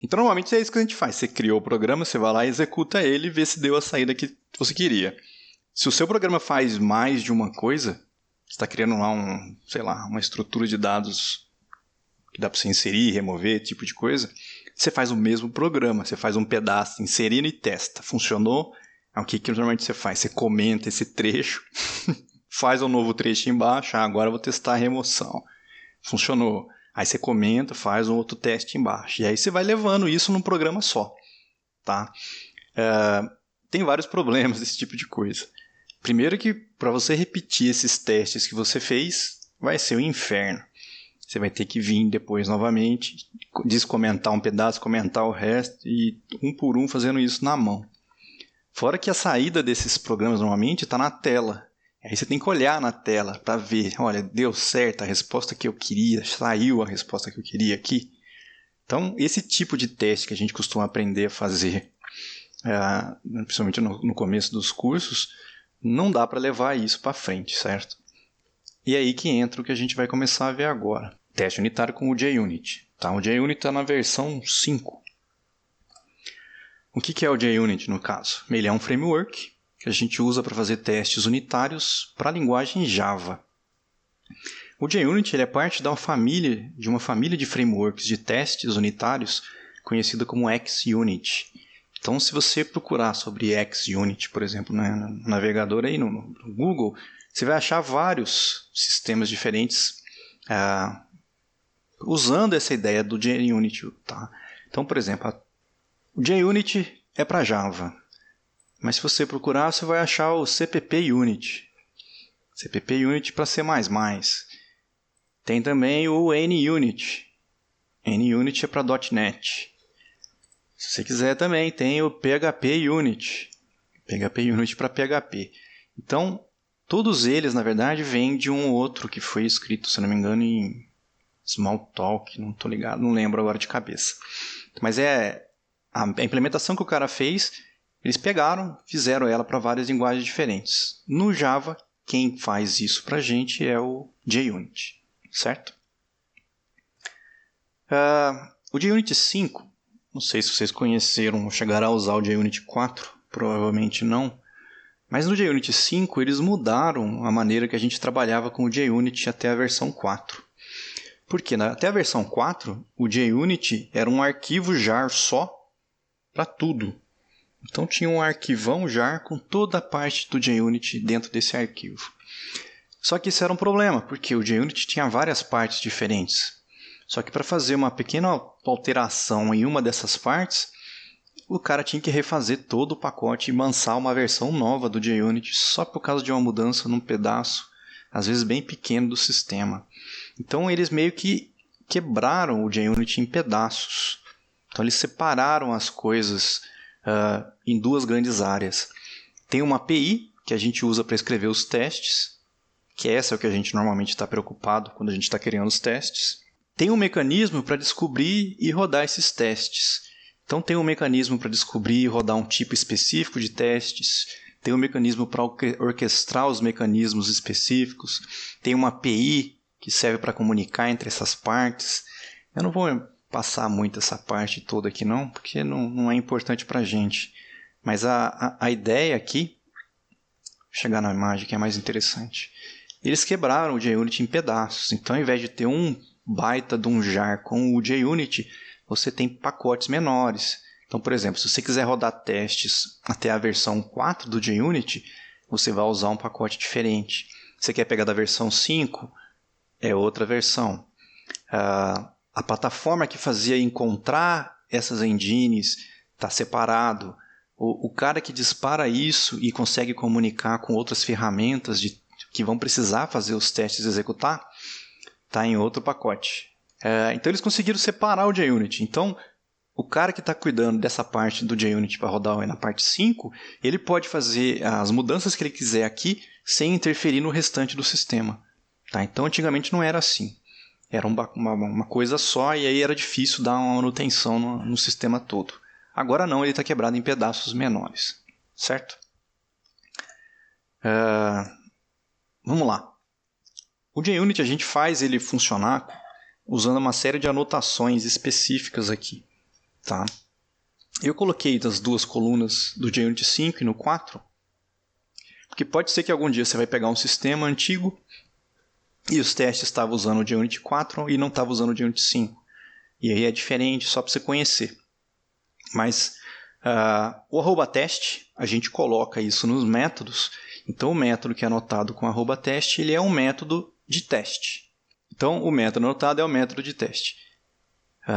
Então, normalmente é isso que a gente faz. Você criou o programa, você vai lá, executa ele e vê se deu a saída que você queria. Se o seu programa faz mais de uma coisa, você está criando lá uma estrutura de dados que dá para você inserir, remover, tipo de coisa, você faz o mesmo programa, você faz um pedaço, inserindo e testa. Funcionou? O que normalmente você faz? Você comenta esse trecho, faz um novo trecho embaixo, agora eu vou testar a remoção. Funcionou. Aí você comenta, faz um outro teste embaixo. E aí você vai levando isso num programa só. Tá? Tem vários problemas desse tipo de coisa. Primeiro que para você repetir esses testes que você fez, vai ser um inferno. Você vai ter que vir depois novamente, descomentar um pedaço, comentar o resto e um por um fazendo isso na mão. Fora que a saída desses programas normalmente está na tela. Aí você tem que olhar na tela para ver, olha, deu certo a resposta que eu queria, saiu a resposta que eu queria aqui. Então, esse tipo de teste que a gente costuma aprender a fazer, principalmente no começo dos cursos, não dá para levar isso para frente, certo? E é aí que entra o que a gente vai começar a ver agora. Teste unitário com o JUnit. Tá? O JUnit está na versão 5. O que é o JUnit no caso? Ele é um framework que a gente usa para fazer testes unitários para a linguagem Java. O JUnit ele é parte de uma família de frameworks de testes unitários conhecida como XUnit. Então, se você procurar sobre XUnit, por exemplo, no navegador aí no Google, você vai achar vários sistemas diferentes usando essa ideia do JUnit. Tá? Então, por exemplo, o JUnit é para Java. Mas se você procurar, você vai achar o CPP Unit. CPP Unit para C++. Tem também o NUnit. NUnit é para .NET. Se você quiser também, tem o PHP Unit. PHP Unit para PHP. Então, todos eles, na verdade, vêm de um outro que foi escrito, se não me engano, em Smalltalk. Não estou ligado, não lembro agora de cabeça. Mas a implementação que o cara fez, eles pegaram, fizeram ela para várias linguagens diferentes. No Java, quem faz isso para a gente é o JUnit, certo? O JUnit 5, não sei se vocês conheceram ou chegaram a usar o JUnit 4, provavelmente não, mas no JUnit 5 eles mudaram a maneira que a gente trabalhava com o JUnit até a versão 4. Porque até a versão 4, o JUnit era um arquivo jar só para tudo. Então tinha um arquivão jar com toda a parte do JUnit dentro desse arquivo. Só que isso era um problema, porque o JUnit tinha várias partes diferentes. Só que para fazer uma pequena alteração em uma dessas partes, o cara tinha que refazer todo o pacote e lançar uma versão nova do JUnit só por causa de uma mudança num pedaço, às vezes bem pequeno do sistema. Então eles meio que quebraram o JUnit em pedaços. Então eles separaram as coisas em duas grandes áreas. Tem uma API que a gente usa para escrever os testes, que essa é o que a gente normalmente está preocupado quando a gente está criando os testes. Tem um mecanismo para descobrir e rodar esses testes. Então tem um mecanismo para descobrir e rodar um tipo específico de testes. Tem um mecanismo para orquestrar os mecanismos específicos. Tem uma API que serve para comunicar entre essas partes. Eu não vou passar muito essa parte toda aqui não, porque não é importante para a gente. Mas a ideia aqui, vou chegar na imagem que é mais interessante. Eles quebraram o JUnit em pedaços. Então, ao invés de ter um baita de um jar com o JUnit, você tem pacotes menores. Então, por exemplo, se você quiser rodar testes até a versão 4 do JUnit, você vai usar um pacote diferente. Se você quer pegar da versão 5, é outra versão. A plataforma que fazia encontrar essas engines está separado. O cara que dispara isso e consegue comunicar com outras ferramentas que vão precisar fazer os testes executar, está em outro pacote. Então eles conseguiram separar o JUnit. Então o cara que está cuidando dessa parte do JUnit para rodar na parte 5, ele pode fazer as mudanças que ele quiser aqui sem interferir no restante do sistema. Tá? Então antigamente não era assim. Era uma coisa só e aí era difícil dar uma manutenção no sistema todo. Agora não, ele está quebrado em pedaços menores. Certo? Vamos lá. O JUnit a gente faz ele funcionar usando uma série de anotações específicas aqui. Tá? Eu coloquei as duas colunas do JUnit 5 e no 4, porque pode ser que algum dia você vai pegar um sistema antigo e os testes estavam usando o JUnit 4 e não estavam usando o JUnit 5. E aí é diferente, só para você conhecer. Mas o @test, a gente coloca isso nos métodos. Então o método que é anotado com @test, ele é um método de teste. Então o método anotado é o método de teste.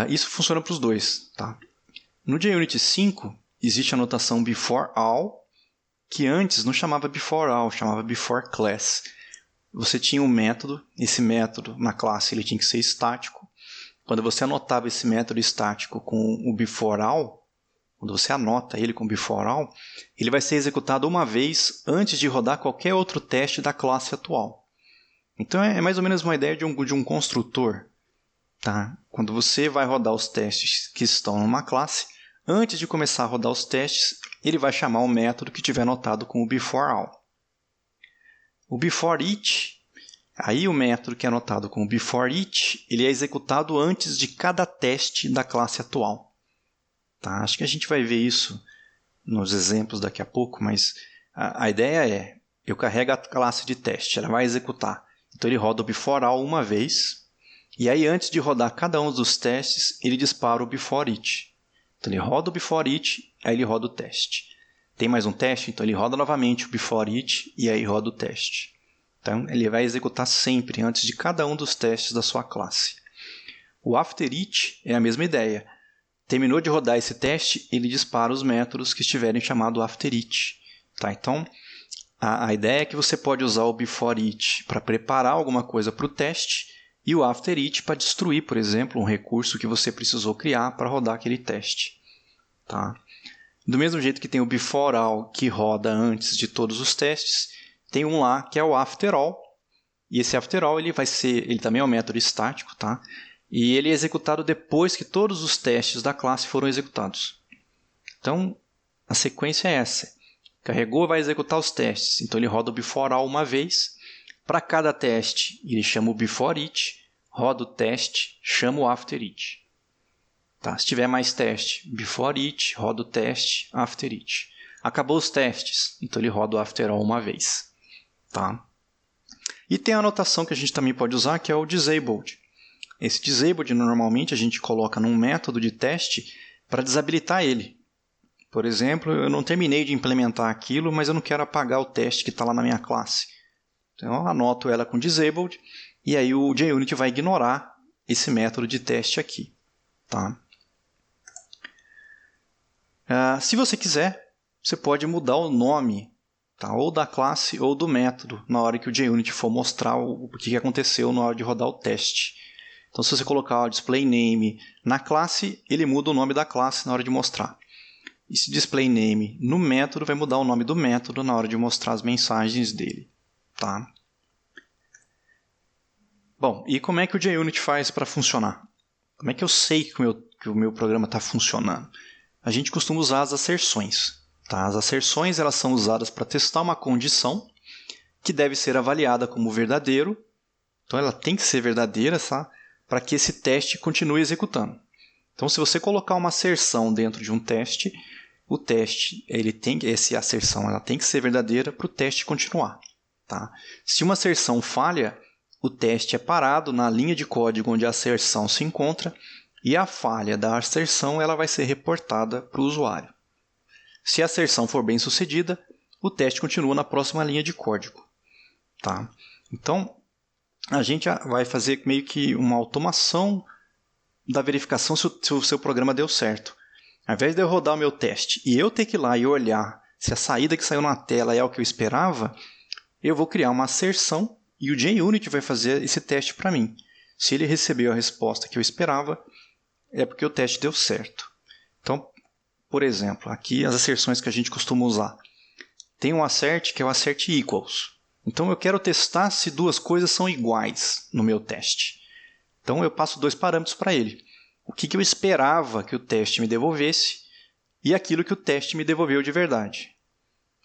Isso funciona para os dois. Tá? No JUnit 5, existe a notação before all, que antes não chamava before all, chamava before class. Você tinha um método, esse método na classe ele tinha que ser estático. Quando você anotava esse método estático com o before all, quando você anota ele com before all, ele vai ser executado uma vez antes de rodar qualquer outro teste da classe atual. Então é mais ou menos uma ideia de um construtor. Tá? Quando você vai rodar os testes que estão numa classe, antes de começar a rodar os testes, ele vai chamar o método que tiver anotado com o before all. O before each, aí o método que é anotado com o before each, ele é executado antes de cada teste da classe atual. Tá? Acho que a gente vai ver isso nos exemplos daqui a pouco, mas a ideia é, eu carrego a classe de teste, ela vai executar. Então ele roda o before all uma vez, e aí antes de rodar cada um dos testes, ele dispara o before each. Então ele roda o before each, aí ele roda o teste. Tem mais um teste? Então ele roda novamente o before each e aí roda o teste. Então ele vai executar sempre antes de cada um dos testes da sua classe. O after each é a mesma ideia. Terminou de rodar esse teste, ele dispara os métodos que estiverem chamados after each. Tá? Então a ideia é que você pode usar o before each para preparar alguma coisa para o teste e o after each para destruir, por exemplo, um recurso que você precisou criar para rodar aquele teste. Tá? Do mesmo jeito que tem o before all, que roda antes de todos os testes, tem um lá que é o after all. E esse after all ele também é um método estático, tá? E ele é executado depois que todos os testes da classe foram executados. Então, a sequência é essa. Carregou, vai executar os testes. Então ele roda o before all uma vez. Para cada teste, ele chama o before each, roda o teste, chama o after each. Tá? Se tiver mais teste, before each, roda o teste, after each. Acabou os testes, então ele roda o after all uma vez. Tá? E tem a anotação que a gente também pode usar, que é o disabled. Esse disabled, normalmente, a gente coloca num método de teste para desabilitar ele. Por exemplo, eu não terminei de implementar aquilo, mas eu não quero apagar o teste que está lá na minha classe. Então, eu anoto ela com disabled, e aí o JUnit vai ignorar esse método de teste aqui. Tá? Se você quiser, você pode mudar o nome, tá? Ou da classe ou do método na hora que o JUnit for mostrar o que aconteceu na hora de rodar o teste. Então, se você colocar o display name na classe, ele muda o nome da classe na hora de mostrar. E se display name no método, vai mudar o nome do método na hora de mostrar as mensagens dele. Tá? Bom, e como é que o JUnit faz para funcionar? Como é que eu sei que o meu programa está funcionando? A gente costuma usar as asserções. Tá? As asserções elas são usadas para testar uma condição que deve ser avaliada como verdadeiro. Então, ela tem que ser verdadeira, tá? Para que esse teste continue executando. Então, se você colocar uma asserção dentro de um teste, o teste, essa asserção ela tem que ser verdadeira para o teste continuar. Tá? Se uma asserção falha, o teste é parado na linha de código onde a asserção se encontra e a falha da asserção ela vai ser reportada para o usuário. Se a asserção for bem sucedida, o teste continua na próxima linha de código. Tá? Então, a gente vai fazer meio que uma automação da verificação se o seu programa deu certo. Ao invés de eu rodar o meu teste e eu ter que ir lá e olhar se a saída que saiu na tela é o que eu esperava, eu vou criar uma asserção e o JUnit vai fazer esse teste para mim. Se ele recebeu a resposta que eu esperava, é porque o teste deu certo. Então, por exemplo, aqui as asserções que a gente costuma usar. Tem um assert que é o assert equals. Então, eu quero testar se duas coisas são iguais no meu teste. Então, eu passo dois parâmetros para ele. O que eu esperava que o teste me devolvesse e aquilo que o teste me devolveu de verdade.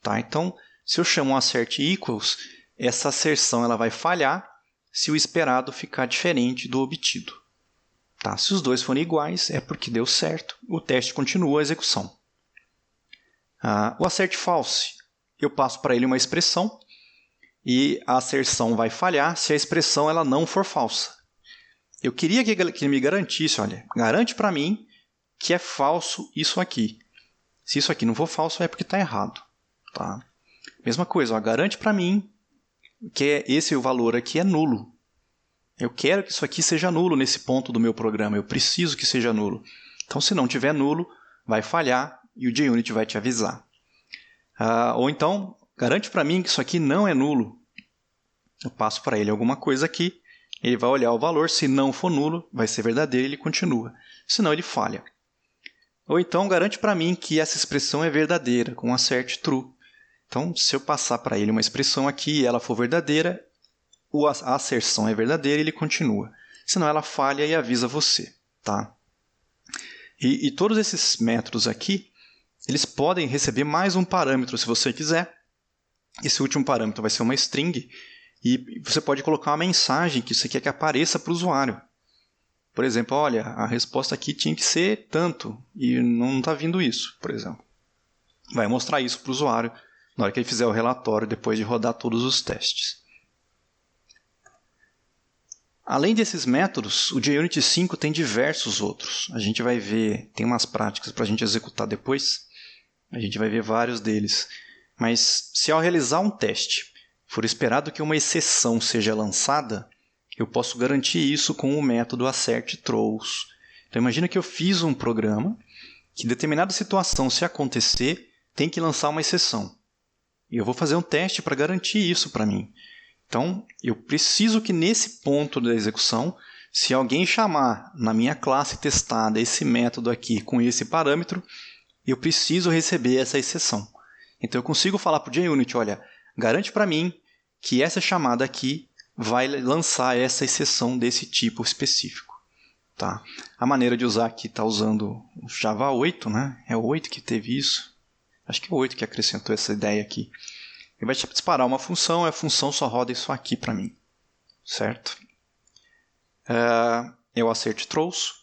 Tá? Então, se eu chamo um assert equals, essa asserção ela vai falhar se o esperado ficar diferente do obtido. Tá? Se os dois forem iguais, é porque deu certo. O teste continua a execução. O assert false, eu passo para ele uma expressão e a asserção vai falhar se a expressão ela não for falsa. Eu queria que ele me garantisse, olha, garante para mim que é falso isso aqui. Se isso aqui não for falso, é porque está errado. Tá? Mesma coisa, ó, garante para mim que esse valor aqui é nulo. Eu quero que isso aqui seja nulo nesse ponto do meu programa. Eu preciso que seja nulo. Então, se não tiver nulo, vai falhar e o JUnit vai te avisar. Ou então, garante para mim que isso aqui não é nulo. Eu passo para ele alguma coisa aqui, ele vai olhar o valor. Se não for nulo, vai ser verdadeiro e ele continua. Senão, ele falha. Ou então, garante para mim que essa expressão é verdadeira, com assert true. Então, se eu passar para ele uma expressão aqui e ela for verdadeira, a asserção é verdadeira e ele continua. Senão ela falha e avisa você. Tá? E todos esses métodos aqui, eles podem receber mais um parâmetro se você quiser. Esse último parâmetro vai ser uma string e você pode colocar uma mensagem que você quer que apareça para o usuário. Por exemplo, olha, a resposta aqui tinha que ser tanto e não está vindo isso, por exemplo. Vai mostrar isso para o usuário na hora que ele fizer o relatório depois de rodar todos os testes. Além desses métodos, o JUnit 5 tem diversos outros. A gente vai ver, tem umas práticas para a gente executar depois. A gente vai ver vários deles. Mas se ao realizar um teste for esperado que uma exceção seja lançada, eu posso garantir isso com o método assert_throws. Então imagina que eu fiz um programa que em determinada situação, se acontecer, tem que lançar uma exceção. E eu vou fazer um teste para garantir isso para mim. Então, eu preciso que nesse ponto da execução, se alguém chamar na minha classe testada esse método aqui com esse parâmetro, eu preciso receber essa exceção. Então, eu consigo falar para o JUnit, olha, garante para mim que essa chamada aqui vai lançar essa exceção desse tipo específico. Tá? A maneira de usar aqui está usando o Java 8, né? É o 8 que teve isso. Acho que é o 8 que acrescentou essa ideia aqui. Ele vai disparar uma função e a função só roda isso aqui para mim. Certo? Eu assert_throws.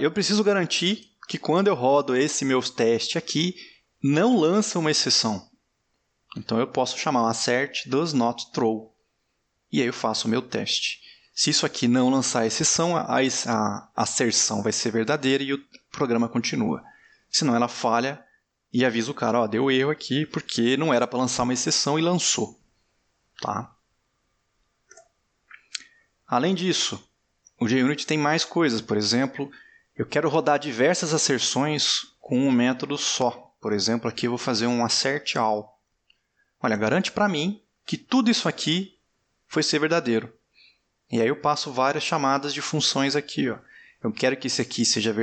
Eu preciso garantir que quando eu rodo esse meu teste aqui, não lança uma exceção. Então eu posso chamar um assert_does_not_throw. E aí eu faço o meu teste. Se isso aqui não lançar exceção, a asserção vai ser verdadeira e o programa continua. Senão ela falha e avisa o cara, ó, deu erro aqui porque não era para lançar uma exceção e lançou. Tá? Além disso, o JUnit tem mais coisas. Por exemplo, eu quero rodar diversas asserções com um método só. Por exemplo, aqui eu vou fazer um assert_all. Olha, garante para mim que tudo isso aqui foi ser verdadeiro. E aí eu passo várias chamadas de funções aqui. Ó. Eu quero que esse aqui seja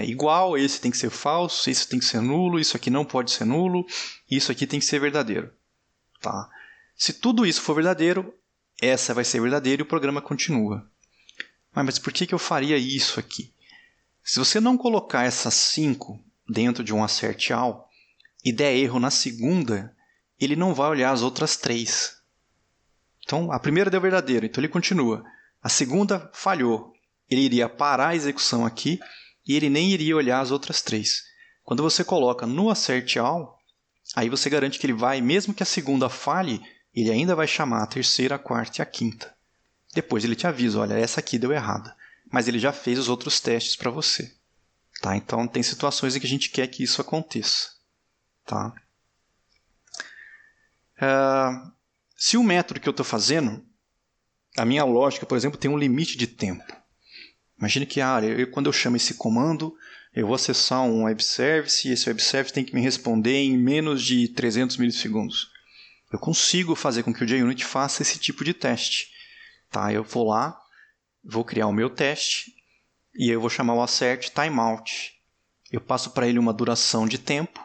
igual, esse tem que ser falso, esse tem que ser nulo, isso aqui não pode ser nulo, isso aqui tem que ser verdadeiro. Tá? Se tudo isso for verdadeiro, essa vai ser verdadeira e o programa continua. Mas por que eu faria isso aqui? Se você não colocar essas 5 dentro de um assert_all e der erro na segunda, ele não vai olhar as outras 3. Então, a primeira deu verdadeiro, então ele continua. A segunda falhou. Ele iria parar a execução aqui e ele nem iria olhar as outras 3. Quando você coloca no assert_all, aí você garante que ele vai, mesmo que a segunda falhe, ele ainda vai chamar a terceira, a quarta e a quinta. Depois ele te avisa, olha, essa aqui deu errada. Mas ele já fez os outros testes para você. Tá? Então, tem situações em que a gente quer que isso aconteça. Tá? Se o método que eu estou fazendo, a minha lógica, por exemplo, tem um limite de tempo. Imagine que quando eu chamo esse comando, eu vou acessar um web service e esse web service tem que me responder em menos de 300 milissegundos. Eu consigo fazer com que o JUnit faça esse tipo de teste. Tá? Eu vou lá, vou criar o meu teste e eu vou chamar o assert_timeout. Eu passo para ele uma duração de tempo.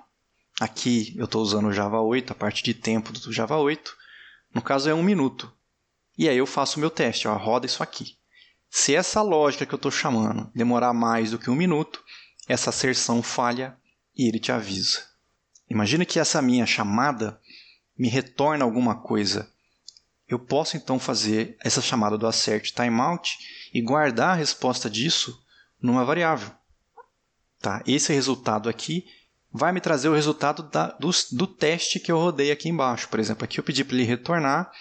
Aqui eu estou usando o Java 8, a parte de tempo do Java 8. No caso é 1 minuto. E aí eu faço o meu teste, ó, roda isso aqui. Se essa lógica que eu estou chamando demorar mais do que 1 minuto, essa asserção falha e ele te avisa. Imagina que essa minha chamada me retorna alguma coisa. eu posso então fazer essa chamada do assert timeout e guardar a resposta disso numa variável. Tá? Esse resultado aqui vai me trazer o resultado do teste que eu rodei aqui embaixo. Por exemplo, aqui eu pedi para ele retornar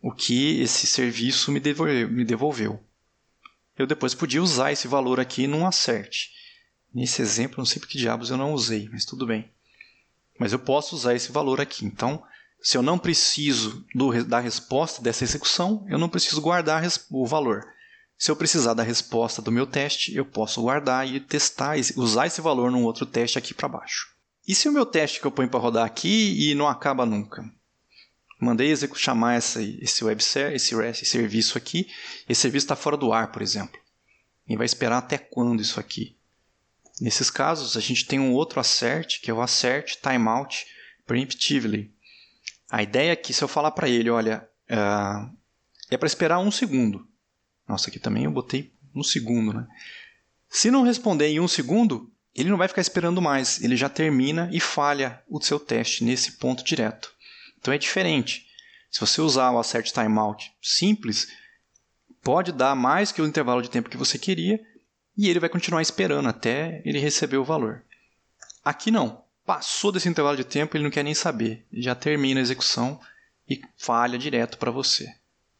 o que esse serviço me devolveu. Eu depois podia usar esse valor aqui num assert. Nesse exemplo, não sei por que diabos eu não usei, mas tudo bem. Mas eu posso usar esse valor aqui. Então, se eu não preciso da resposta dessa execução, eu não preciso guardar o valor. Se eu precisar da resposta do meu teste, eu posso guardar e testar, usar esse valor num outro teste aqui para baixo. E se o meu teste que eu ponho para rodar aqui e não acaba nunca? Mandei chamar esse serviço aqui. Esse serviço está fora do ar, por exemplo. E vai esperar até quando isso aqui? Nesses casos, a gente tem um outro assert, que é o assert timeout preemptively. A ideia é que se eu falar para ele, olha, é para esperar 1 segundo. Nossa, aqui também eu botei 1 segundo, né? Se não responder em 1 segundo, ele não vai ficar esperando mais. Ele já termina e falha o seu teste nesse ponto direto. Então é diferente. Se você usar o assert timeout simples, pode dar mais que o intervalo de tempo que você queria e ele vai continuar esperando até ele receber o valor. Aqui não. Passou desse intervalo de tempo, ele não quer nem saber. Ele já termina a execução e falha direto para você.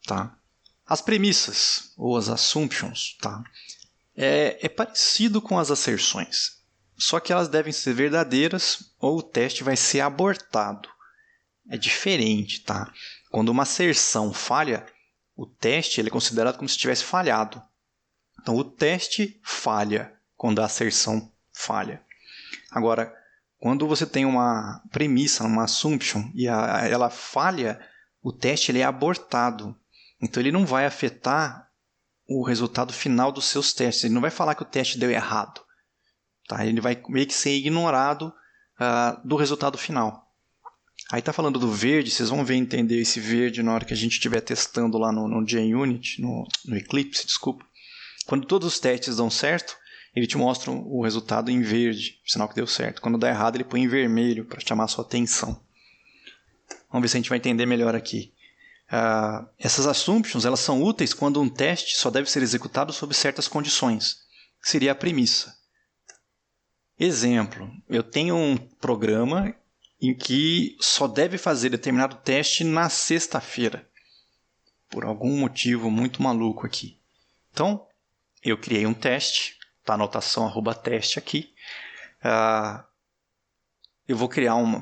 Tá? As premissas, ou as assumptions, tá? É parecido com as asserções. Só que elas devem ser verdadeiras ou o teste vai ser abortado. É diferente, tá? Quando uma asserção falha, o teste ele é considerado como se tivesse falhado. Então, o teste falha quando a asserção falha. Agora, quando você tem uma premissa, uma assumption, e ela falha, o teste ele é abortado. Então, ele não vai afetar o resultado final dos seus testes. Ele não vai falar que o teste deu errado. Tá? Ele vai meio que ser ignorado do resultado final. Aí está falando do verde, vocês vão ver entender esse verde na hora que a gente estiver testando lá no JUnit, no Eclipse, desculpa. Quando todos os testes dão certo, ele te mostra o resultado em verde, sinal que deu certo. Quando dá errado, ele põe em vermelho para chamar a sua atenção. Vamos ver se a gente vai entender melhor aqui. Essas assumptions elas são úteis quando um teste só deve ser executado sob certas condições, que seria a premissa. Exemplo, eu tenho um programa em que só deve fazer determinado teste na sexta-feira, por algum motivo muito maluco aqui. Então, eu criei um teste, está a anotação @teste aqui. Eu vou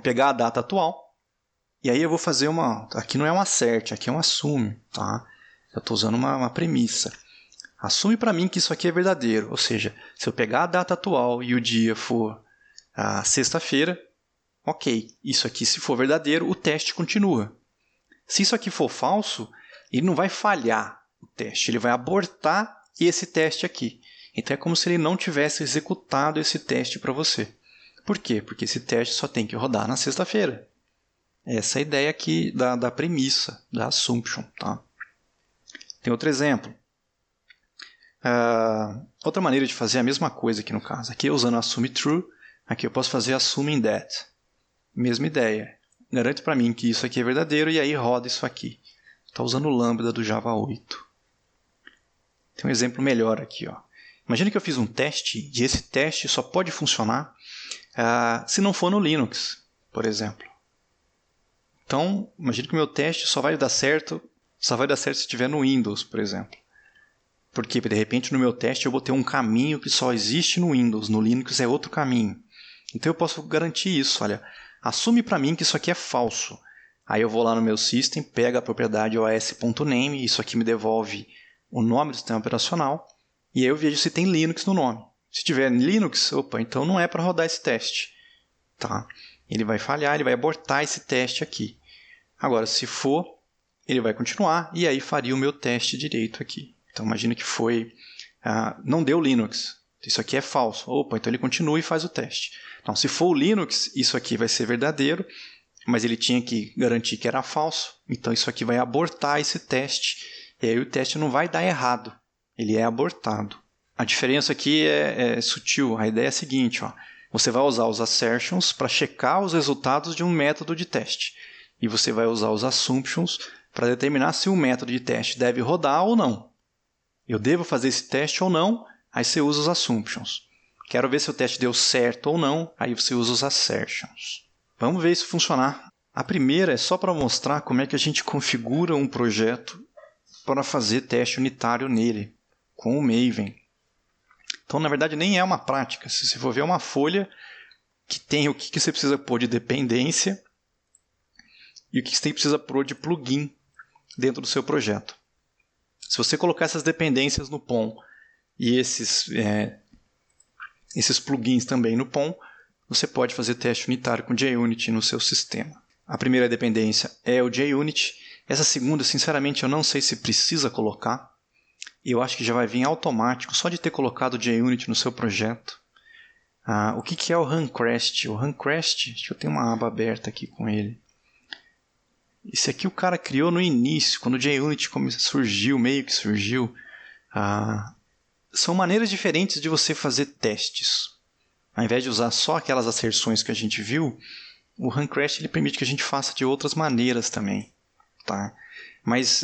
pegar a data atual, e aí eu vou fazer aqui não é um assert, aqui é um assume, tá? Eu estou usando uma premissa. Assume para mim que isso aqui é verdadeiro, ou seja, se eu pegar a data atual e o dia for a sexta-feira, ok, isso aqui se for verdadeiro, o teste continua. Se isso aqui for falso, ele não vai falhar o teste, ele vai abortar esse teste aqui. Então é como se ele não tivesse executado esse teste para você. Por quê? Porque esse teste só tem que rodar na sexta-feira. Essa é a ideia aqui da premissa, da assumption. Tá? Tem outro exemplo. Outra maneira de fazer a mesma coisa aqui no caso. Aqui usando assume true, aqui eu posso fazer assuming that. Mesma ideia. Garante para mim que isso aqui é verdadeiro e aí roda isso aqui. Está usando o lambda do Java 8. Tem um exemplo melhor aqui. Ó. Imagina que eu fiz um teste e esse teste só pode funcionar se não for no Linux, por exemplo. Então, imagina que o meu teste só vai dar certo se estiver no Windows, por exemplo. Porque, de repente, no meu teste eu vou ter um caminho que só existe no Windows. No Linux é outro caminho. Então, eu posso garantir isso. Olha, assume para mim que isso aqui é falso. Aí eu vou lá no meu system, pego a propriedade os.name, isso aqui me devolve o nome do sistema operacional, e aí eu vejo se tem Linux no nome. Se tiver Linux, então não é para rodar esse teste. Tá? Ele vai falhar, ele vai abortar esse teste aqui. Agora, se for, ele vai continuar, e aí faria o meu teste direito aqui. Então, imagina que não deu Linux. Isso aqui é falso. Então ele continua e faz o teste. Então, se for o Linux, isso aqui vai ser verdadeiro, mas ele tinha que garantir que era falso. Então, isso aqui vai abortar esse teste. E aí o teste não vai dar errado. Ele é abortado. A diferença aqui é sutil. A ideia é a seguinte. Ó. Você vai usar os assertions para checar os resultados de um método de teste. E você vai usar os assumptions para determinar se o método de teste deve rodar ou não. Eu devo fazer esse teste ou não, aí você usa os assumptions. Quero ver se o teste deu certo ou não, aí você usa os assertions. Vamos ver isso funcionar. A primeira é só para mostrar como é que a gente configura um projeto para fazer teste unitário nele, com o Maven. Então, na verdade, nem é uma prática. Se você for ver, é uma folha que tem o que você precisa pôr de dependência e o que você precisa pôr de plugin dentro do seu projeto. Se você colocar essas dependências no POM e esses plugins também no POM, você pode fazer teste unitário com JUnit no seu sistema. A primeira dependência é o JUnit. Essa segunda, sinceramente, eu não sei se precisa colocar. Eu acho que já vai vir automático, só de ter colocado o JUnit no seu projeto. O que é o Runcrest? O Runcrest, acho que eu tenho uma aba aberta aqui com ele. Esse aqui o cara criou no início, quando o JUnit surgiu, meio que surgiu. São maneiras diferentes de você fazer testes. Ao invés de usar só aquelas asserções que a gente viu, o Runcrest ele permite que a gente faça de outras maneiras também. Tá? Mas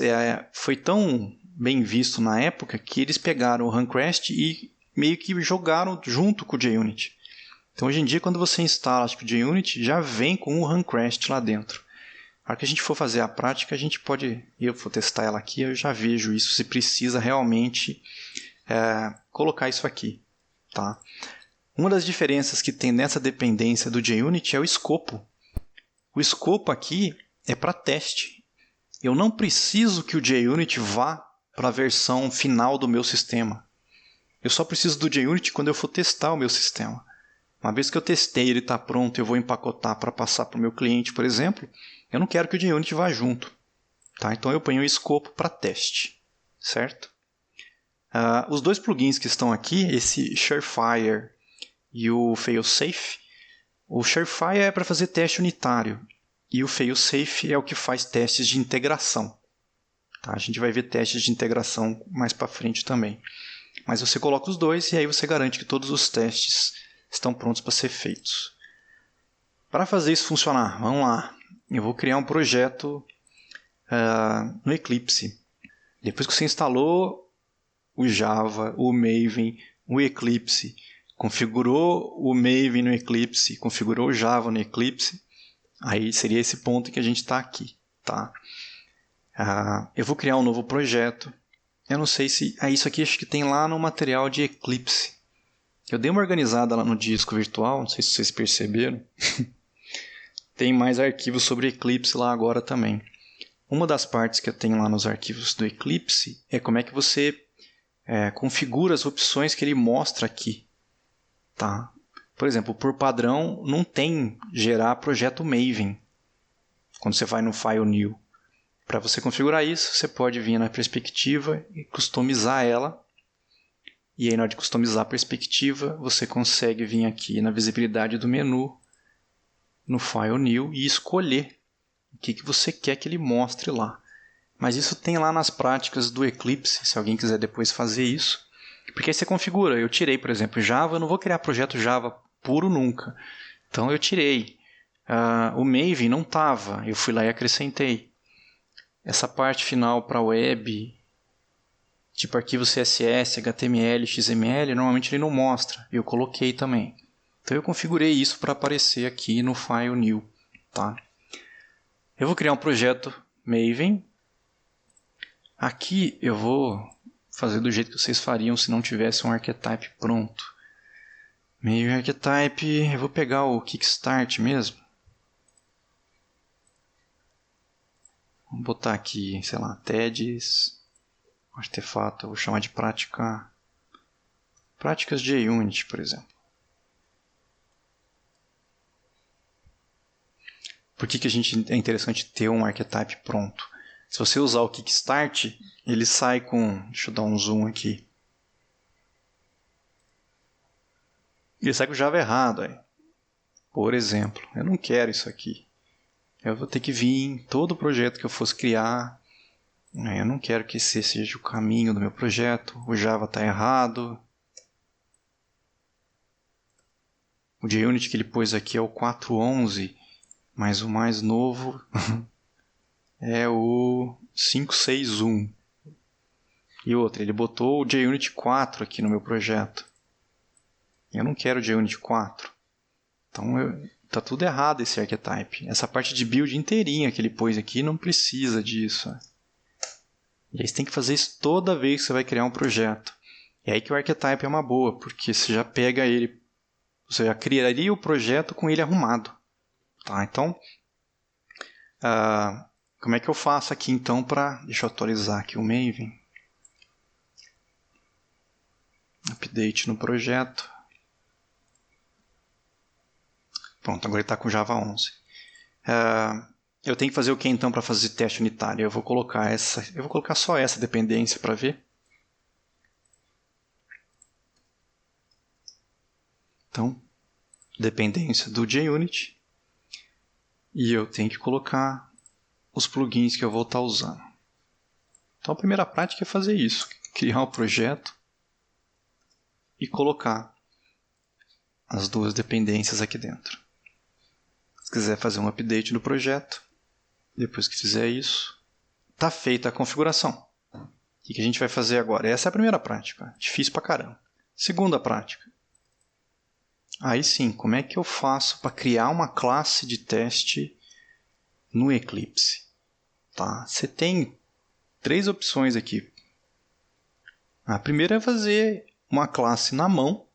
foi tão bem visto na época que eles pegaram o Runcrest e meio que jogaram junto com o JUnit. Então hoje em dia quando você instala o JUnit já vem com o Runcrest lá dentro. A hora que a gente for fazer a prática, a gente pode... Eu vou testar ela aqui, eu já vejo isso, se precisa realmente colocar isso aqui. Tá? Uma das diferenças que tem nessa dependência do JUnit é o escopo. O escopo aqui é para teste. Eu não preciso que o JUnit vá para a versão final do meu sistema. Eu só preciso do JUnit quando eu for testar o meu sistema. Uma vez que eu testei, ele está pronto, eu vou empacotar para passar para o meu cliente, por exemplo, eu não quero que o JUnit vá junto. Tá? Então eu ponho o escopo para teste. Certo? Os dois plugins que estão aqui, esse Surefire e o Failsafe, o Surefire é para fazer teste unitário e o Failsafe é o que faz testes de integração. Tá? A gente vai ver testes de integração mais para frente também. Mas você coloca os dois e aí você garante que todos os testes estão prontos para ser feitos. Para fazer isso funcionar, vamos lá. Eu vou criar um projeto no Eclipse. Depois que você instalou o Java, o Maven, o Eclipse, configurou o Maven no Eclipse, configurou o Java no Eclipse, aí seria esse ponto em que a gente está aqui. Tá? Eu vou criar um novo projeto. Eu não sei se... isso aqui acho que tem lá no material de Eclipse. Eu dei uma organizada lá no disco virtual, não sei se vocês perceberam. Tem mais arquivos sobre Eclipse lá agora também. Uma das partes que eu tenho lá nos arquivos do Eclipse é como é que você configura as opções que ele mostra aqui. Tá? Por exemplo, por padrão, não tem gerar projeto Maven quando você vai no File New. Para você configurar isso, você pode vir na perspectiva e customizar ela. E aí, na hora de customizar a perspectiva, você consegue vir aqui na visibilidade do menu, no File New, e escolher o que você quer que ele mostre lá. Mas isso tem lá nas práticas do Eclipse, se alguém quiser depois fazer isso. Porque aí você configura. Eu tirei, por exemplo, Java, eu não vou criar projeto Java puro nunca. Então eu tirei. O Maven não estava, eu fui lá e acrescentei. Essa parte final para web, tipo arquivo CSS, HTML, XML, normalmente ele não mostra. Eu coloquei também. Então eu configurei isso para aparecer aqui no File New. Tá? Eu vou criar um projeto Maven. Aqui eu vou fazer do jeito que vocês fariam se não tivesse um archetype pronto. Maven archetype, eu vou pegar o Kickstart mesmo. Vou botar aqui, sei lá, TEDs, artefato, eu vou chamar de práticas de JUnit, por exemplo. Por que é interessante ter um archetype pronto? Se você usar o Kickstart, ele sai com... Deixa eu dar um zoom aqui. Ele sai com o Java errado. Aí. Por exemplo, eu não quero isso aqui. Eu vou ter que vir em todo projeto que eu fosse criar. Eu não quero que esse seja o caminho do meu projeto. O Java está errado. O JUnit que ele pôs aqui é o 4.11, mas o mais novo é o 561. E outra, ele botou o JUnit 4 aqui no meu projeto. Eu não quero o JUnit 4. Então, tá tudo errado esse archetype. Essa parte de build inteirinha que ele pôs aqui não precisa disso. E aí você tem que fazer isso toda vez que você vai criar um projeto. E aí que o archetype é uma boa, porque você já pega ele, você já criaria o projeto com ele arrumado. Tá? Então, como é que eu faço aqui então para... Deixa eu atualizar aqui o Maven. Update no projeto. Pronto, agora ele está com Java 11. Eu tenho que fazer o que então para fazer teste unitário? Eu vou colocar só essa dependência para ver. Então, dependência do JUnit. E eu tenho que colocar os plugins que eu vou estar usando. Então, a primeira prática é fazer isso. Criar o projeto e colocar as duas dependências aqui dentro. Se quiser fazer um update do projeto, depois que fizer isso, está feita a configuração. O que a gente vai fazer agora? Essa é a primeira prática. Difícil pra caramba. Segunda prática. Aí sim, como é que eu faço para criar uma classe de teste no Eclipse? Tá? Você tem 3 opções aqui. A primeira é fazer uma classe na mão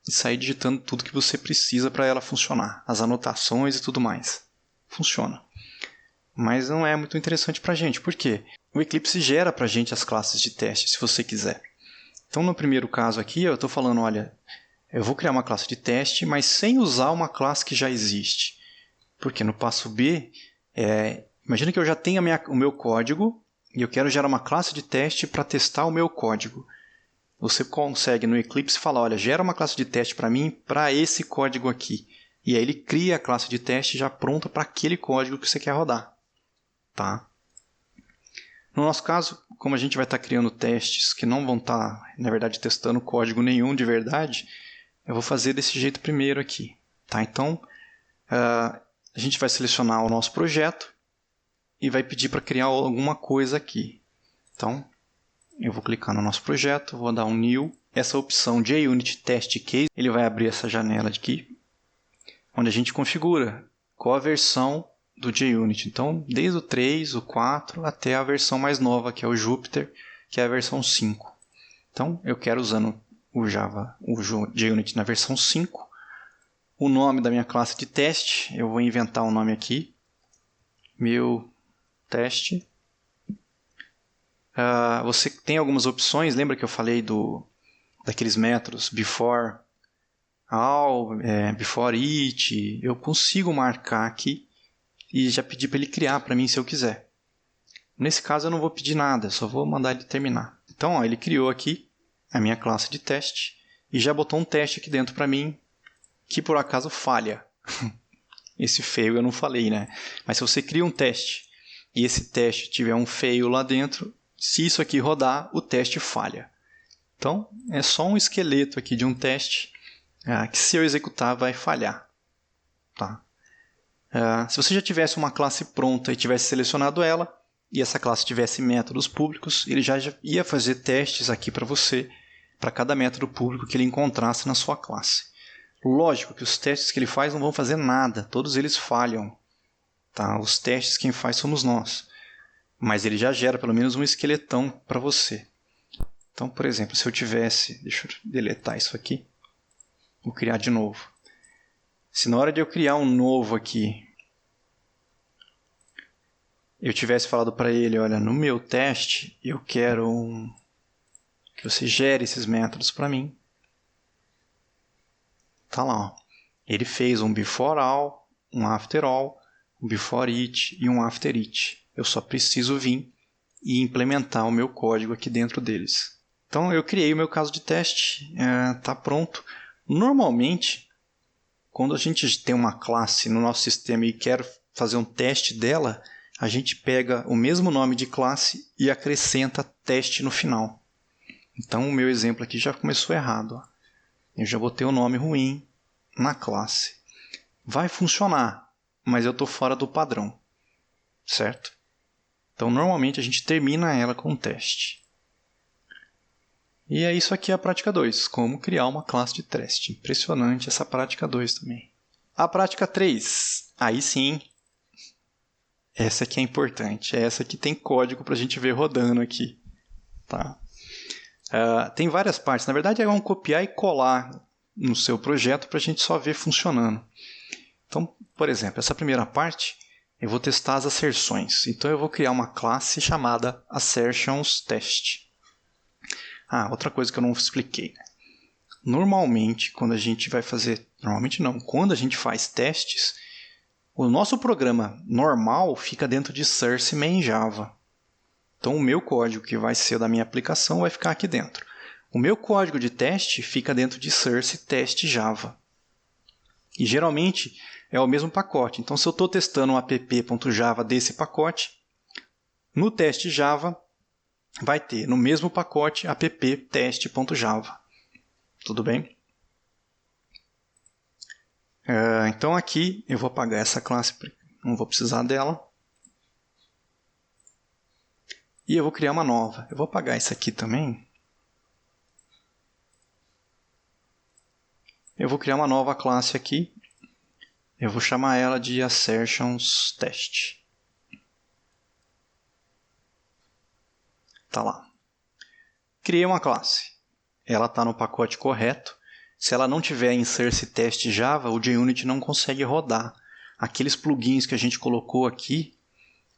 e sair digitando tudo que você precisa para ela funcionar. As anotações e tudo mais. Funciona. Mas não é muito interessante para a gente. Por quê? O Eclipse gera para a gente as classes de teste, se você quiser. Então, no primeiro caso aqui, eu estou falando, olha, eu vou criar uma classe de teste, mas sem usar uma classe que já existe. Porque no passo B, imagina que eu já tenho o meu código e eu quero gerar uma classe de teste para testar o meu código. Você consegue no Eclipse falar, olha, gera uma classe de teste para mim, para esse código aqui. E aí ele cria a classe de teste já pronta para aquele código que você quer rodar. Tá? No nosso caso, como a gente vai estar criando testes que não vão estar, na verdade, testando código nenhum de verdade, eu vou fazer desse jeito primeiro aqui. Tá? Então, a gente vai selecionar o nosso projeto e vai pedir para criar alguma coisa aqui. Então, eu vou clicar no nosso projeto, vou dar um New. Essa opção JUnit Test Case, ele vai abrir essa janela aqui, onde a gente configura qual a versão do JUnit. Então, desde o 3, o 4, até a versão mais nova, que é o Jupyter, que é a versão 5. Então, eu quero usando o JUnit na versão 5. O nome da minha classe de teste, eu vou inventar um nome aqui. Meu teste. Você tem algumas opções, lembra que eu falei daqueles métodos before all, before it. Eu consigo marcar aqui e já pedir para ele criar para mim se eu quiser. Nesse caso eu não vou pedir nada, só vou mandar ele terminar. Então ele criou aqui a minha classe de teste e já botou um teste aqui dentro para mim que por acaso falha. Esse fail eu não falei, né? Mas se você cria um teste e esse teste tiver um fail lá dentro, se isso aqui rodar, o teste falha. Então, é só um esqueleto aqui de um teste que se eu executar vai falhar. Tá? Se você já tivesse uma classe pronta e tivesse selecionado ela, e essa classe tivesse métodos públicos, ele já ia fazer testes aqui para você, para cada método público que ele encontrasse na sua classe. Lógico que os testes que ele faz não vão fazer nada, todos eles falham. Tá? Os testes quem faz somos nós. Mas ele já gera pelo menos um esqueletão para você. Então, por exemplo, se eu tivesse... Deixa eu deletar isso aqui. Vou criar de novo. Se na hora de eu criar um novo aqui, eu tivesse falado para ele, olha, no meu teste eu quero que você gere esses métodos para mim. Tá lá, ó. Ele fez um before all, um after all, um before it e um after it. Eu só preciso vir e implementar o meu código aqui dentro deles. Então eu criei o meu caso de teste, está pronto. Normalmente, quando a gente tem uma classe no nosso sistema e quer fazer um teste dela, a gente pega o mesmo nome de classe e acrescenta teste no final. Então o meu exemplo aqui já começou errado. Ó. Eu já botei o nome ruim na classe. Vai funcionar, mas eu estou fora do padrão. Certo? Então, normalmente, a gente termina ela com um teste. E é isso aqui a prática 2, como criar uma classe de teste. Impressionante essa prática 2 também. A prática 3, aí sim, essa aqui é importante. Essa aqui tem código para a gente ver rodando aqui. Tá? Tem várias partes. Na verdade, é um copiar e colar no seu projeto para a gente só ver funcionando. Então, por exemplo, essa primeira parte, eu vou testar as asserções. Então, eu vou criar uma classe chamada AssertionsTest. Outra coisa que eu não expliquei. Normalmente, quando a gente vai fazer... Normalmente não. Quando a gente faz testes, o nosso programa normal fica dentro de Source Main Java. Então, o meu código, que vai ser da minha aplicação, vai ficar aqui dentro. O meu código de teste fica dentro de Source Test Java. E, geralmente, é o mesmo pacote. Então, se eu estou testando um app.java desse pacote, no teste Java, vai ter no mesmo pacote app.test.java. Tudo bem? Então aqui eu vou apagar essa classe, não vou precisar dela. E eu vou criar uma nova. Eu vou apagar isso aqui também. Eu vou criar uma nova classe aqui. Eu vou chamar ela de AssertionsTest. Tá lá. Criei uma classe. Ela está no pacote correto. Se ela não tiver em Source Test Java, o JUnit não consegue rodar. Aqueles plugins que a gente colocou aqui,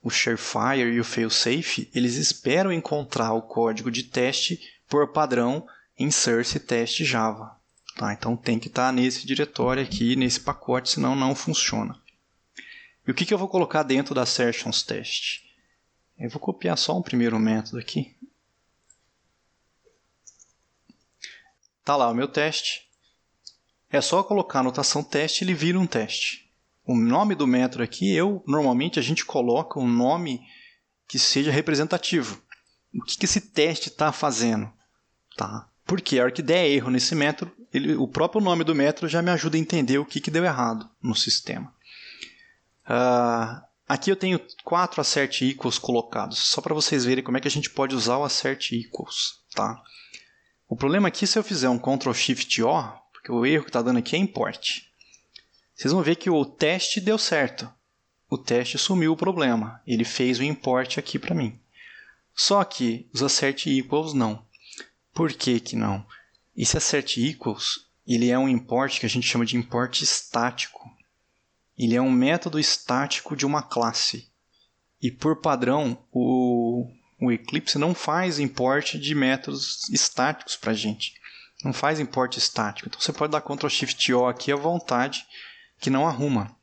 o Sharefire e o Failsafe, eles esperam encontrar o código de teste por padrão em Source Test Java. Tá? Então tem que estar nesse diretório aqui, nesse pacote, senão não funciona. E o que eu vou colocar dentro da AssertionsTest? Eu vou copiar só um primeiro método aqui. Tá lá o meu teste. É só colocar a notação teste e ele vira um teste. O nome do método aqui, normalmente a gente coloca um nome que seja representativo. O que esse teste está fazendo? Tá? Porque a hora que der erro nesse método, o próprio nome do método já me ajuda a entender o que deu errado no sistema. Aqui eu tenho 4 AssertEquals colocados, só para vocês verem como é que a gente pode usar o AssertEquals. Tá? O problema aqui, se eu fizer um Ctrl+Shift+O, porque o erro que está dando aqui é import. Vocês vão ver que o teste deu certo. O teste sumiu o problema. Ele fez o import aqui para mim. Só que os AssertEquals não. Por que que não? Esse AssertEquals, ele é um import que a gente chama de import estático. Ele é um método estático de uma classe. E por padrão, o Eclipse não faz import de métodos estáticos para a gente. Não faz import estático. Então você pode dar Ctrl+Shift+O aqui à vontade, que não arruma.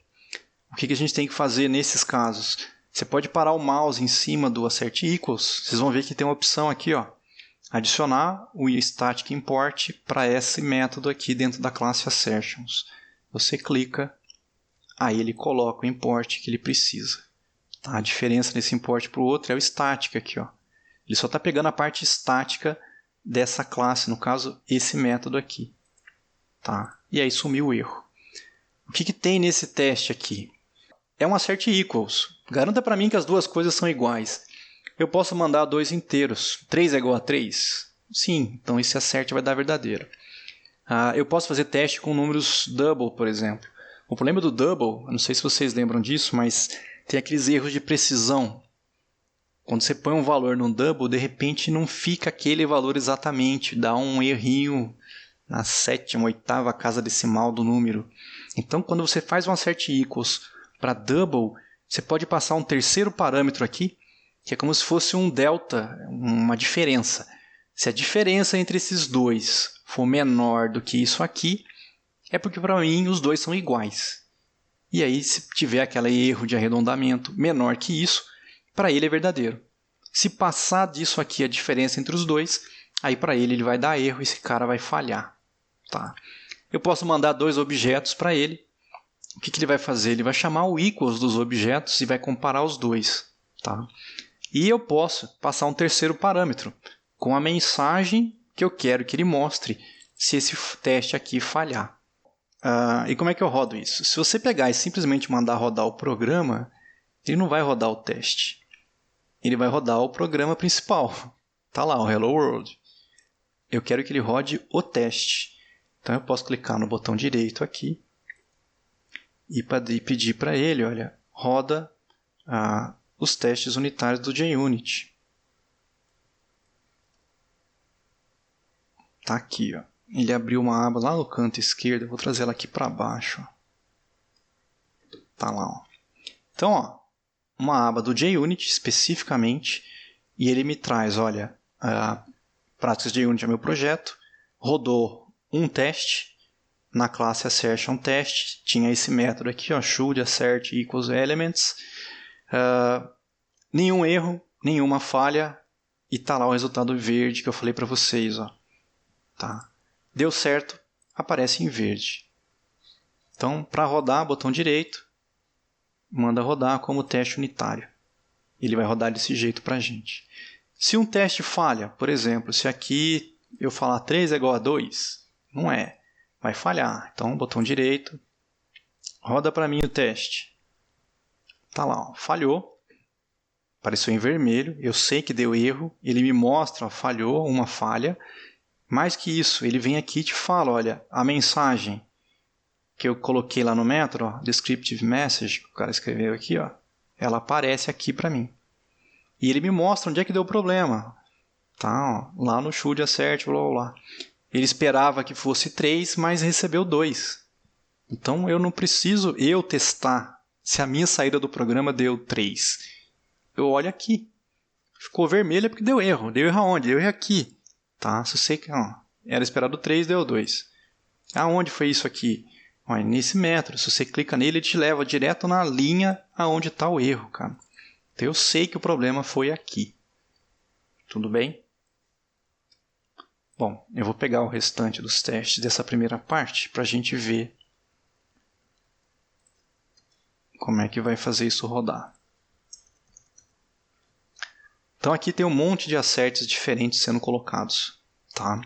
O que a gente tem que fazer nesses casos? Você pode parar o mouse em cima do AssertEquals. Vocês vão ver que tem uma opção aqui, ó, adicionar o static import para esse método aqui dentro da classe assertions. Você clica, aí ele coloca o import que ele precisa. Tá? A diferença desse import para o outro é o static aqui. Ó. Ele só está pegando a parte estática dessa classe, no caso, esse método aqui. Tá? E aí sumiu o erro. O que tem nesse teste aqui? É um AssertEquals. Garanta para mim que as duas coisas são iguais. Eu posso mandar 2 inteiros. 3 é igual a 3? Sim, então esse assert vai dar verdadeiro. Eu posso fazer teste com números double, por exemplo. O problema do double, eu não sei se vocês lembram disso, mas tem aqueles erros de precisão. Quando você põe um valor no double, de repente não fica aquele valor exatamente. Dá um errinho na 7ª, 8ª casa decimal do número. Então, quando você faz um AssertEquals para double, você pode passar um terceiro parâmetro aqui, que é como se fosse um delta, uma diferença. Se a diferença entre esses dois for menor do que isso aqui, é porque para mim os dois são iguais. E aí, se tiver aquele erro de arredondamento menor que isso, para ele é verdadeiro. Se passar disso aqui a diferença entre os dois, aí para ele vai dar erro e esse cara vai falhar. Tá? Eu posso mandar 2 objetos para ele. O que ele vai fazer? Ele vai chamar o equals dos objetos e vai comparar os dois. Tá? E eu posso passar um terceiro parâmetro com a mensagem que eu quero que ele mostre se esse teste aqui falhar. E como é que eu rodo isso? Se você pegar e simplesmente mandar rodar o programa, ele não vai rodar o teste. ele vai rodar o programa principal. Tá lá, o Hello World. Eu quero que ele rode o teste. Então eu posso clicar no botão direito aqui e pedir para ele, olha, roda os testes unitários do JUnit. Tá aqui, ó. Ele abriu uma aba lá no canto esquerdo, eu vou trazer ela aqui para baixo. Tá lá, ó. Então, ó, uma aba do JUnit especificamente, e ele me traz, olha, Práticas JUnit é meu projeto, rodou um teste na classe AssertionTest, tinha esse método aqui, ó, should assert equals elements, nenhum erro, nenhuma falha, e tá lá o resultado verde que eu falei para vocês, ó. Tá. Deu certo, aparece em verde. Então, para rodar, botão direito, manda rodar como teste unitário. Ele vai rodar desse jeito para a gente. Se um teste falha, por exemplo, se aqui eu falar 3 é igual a 2, não é. Vai falhar. Então, botão direito, roda para mim o teste. Tá lá, ó, falhou. Apareceu em vermelho. Eu sei que deu erro. Ele me mostra, ó, falhou, uma falha. Mais que isso, ele vem aqui e te fala, olha, a mensagem que eu coloquei lá no método, ó, descriptive message, que o cara escreveu aqui, ó, ela aparece aqui para mim. E ele me mostra onde é que deu o problema. Tá, ó, lá no should assert, blá, blá, blá. Ele esperava que fosse 3, mas recebeu 2. Então eu não preciso testar se a minha saída do programa deu 3. Eu olho aqui. Ficou vermelho porque deu erro. Deu erro aonde? Deu erro aqui. Tá? Se você era esperado 3, deu 2. Aonde foi isso aqui? Olha, nesse método. Se você clica nele, ele te leva direto na linha aonde está o erro, cara. Então eu sei que o problema foi aqui. Tudo bem? Bom, eu vou pegar o restante dos testes dessa primeira parte para a gente ver como é que vai fazer isso rodar. Então aqui tem um monte de asserts diferentes sendo colocados. Tá?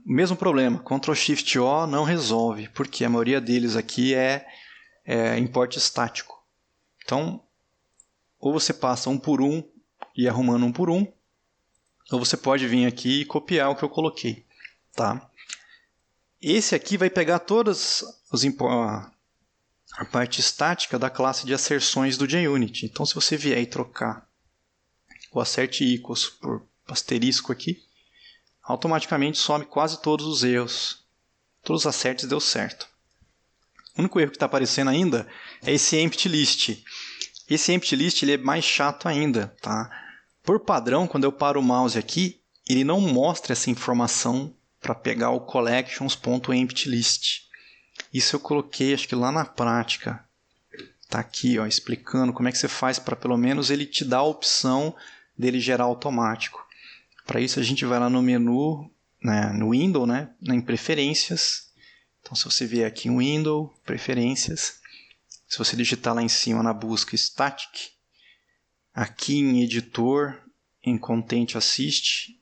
Mesmo problema, Ctrl+Shift+O não resolve, porque a maioria deles aqui é import estático. Então, ou você passa um por um e arrumando um por um, ou você pode vir aqui e copiar o que eu coloquei. Tá? Esse aqui vai pegar todas a parte estática da classe de asserções do JUnit. Então, se você vier e trocar o assert equals por asterisco aqui, automaticamente some quase todos os erros. Todos os asserts deu certo. O único erro que está aparecendo ainda é esse empty list. Esse empty list ele é mais chato ainda. Tá? Por padrão, quando eu paro o mouse aqui, ele não mostra essa informação para pegar o collections.emptylist. Isso eu coloquei, acho que lá na prática. Está aqui, ó, explicando como é que você faz para pelo menos ele te dar a opção dele gerar automático. Para isso a gente vai lá no menu, né, no Window, né, em Preferências. Então se você vier aqui em Window, Preferências, se você digitar lá em cima na busca Static, aqui em Editor, em Content Assist,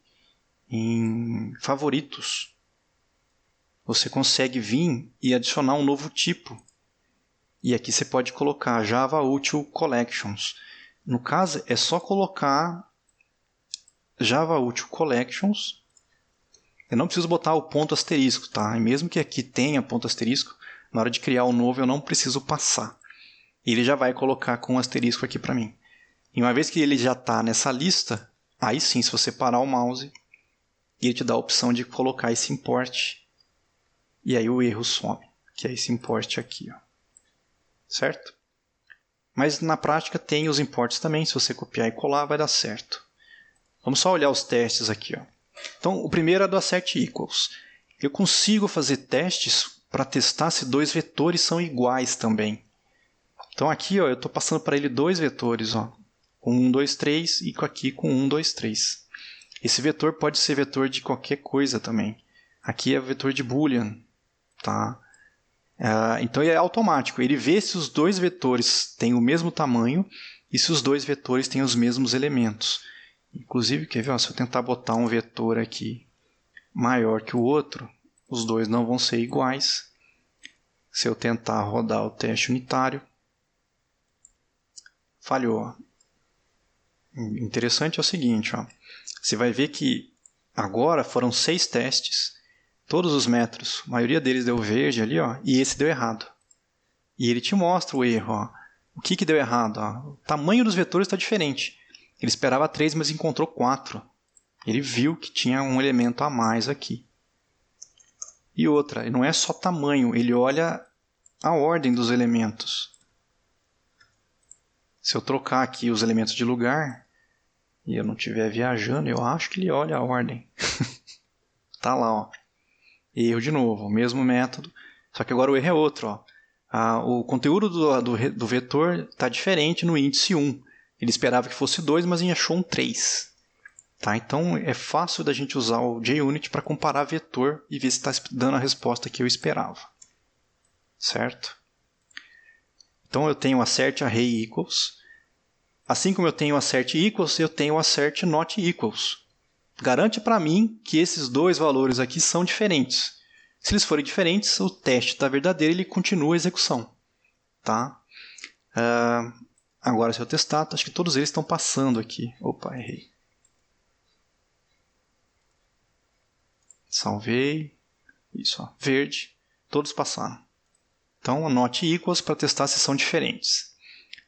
em Favoritos, você consegue vir e adicionar um novo tipo. E aqui você pode colocar Java Util Collections. No caso, é só colocar Java Util Collections. Eu não preciso botar o ponto asterisco, tá? E mesmo que aqui tenha ponto asterisco, na hora de criar o novo eu não preciso passar. Ele já vai colocar com asterisco aqui para mim. E uma vez que ele já está nessa lista, aí sim, se você parar o mouse, ele te dá a opção de colocar esse import. E aí o erro some, que é esse import aqui, ó. Certo? Mas na prática tem os imports também, se você copiar e colar vai dar certo. Vamos só olhar os testes aqui, ó. Então, o primeiro é do assert equals. Eu consigo fazer testes para testar se dois vetores são iguais também. Então aqui, ó, eu estou passando para ele dois vetores, ó, com 1, 2, 3 e aqui com 1, 2, 3. Esse vetor pode ser vetor de qualquer coisa também. Aqui é vetor de Boolean. Tá? Então é automático. Ele vê se os dois vetores têm o mesmo tamanho e se os dois vetores têm os mesmos elementos. Inclusive, quer ver? Se eu tentar botar um vetor aqui maior que o outro, os dois não vão ser iguais. Se eu tentar rodar o teste unitário, falhou. interessante é o seguinte, ó. Você vai ver que agora foram 6 testes, todos os métodos, a maioria deles deu verde ali, ó, e esse deu errado. E ele te mostra o erro, ó. O que deu errado? Ó? O tamanho dos vetores está diferente. Ele esperava 3, mas encontrou 4. Ele viu que tinha um elemento a mais aqui. E outra, não é só tamanho, ele olha a ordem dos elementos. Se eu trocar aqui os elementos de lugar e eu não estiver viajando, eu acho que ele olha a ordem. Tá lá, ó. Erro de novo, o mesmo método, só que agora o erro é outro, ó. O conteúdo do vetor está diferente no índice 1. Ele esperava que fosse 2, mas achou um 3. Tá? Então é fácil da gente usar o JUnit para comparar vetor e ver se está dando a resposta que eu esperava. Certo? Então eu tenho assert array equals. Assim como eu tenho assert equals, eu tenho assert not equals. Garante para mim que esses dois valores aqui são diferentes. Se eles forem diferentes, o teste está verdadeiro e ele continua a execução. Tá? Agora, se eu testar, acho que todos eles estão passando aqui. Opa, errei. Salvei. Isso, ó, verde. Todos passaram. Então, not equals para testar se são diferentes.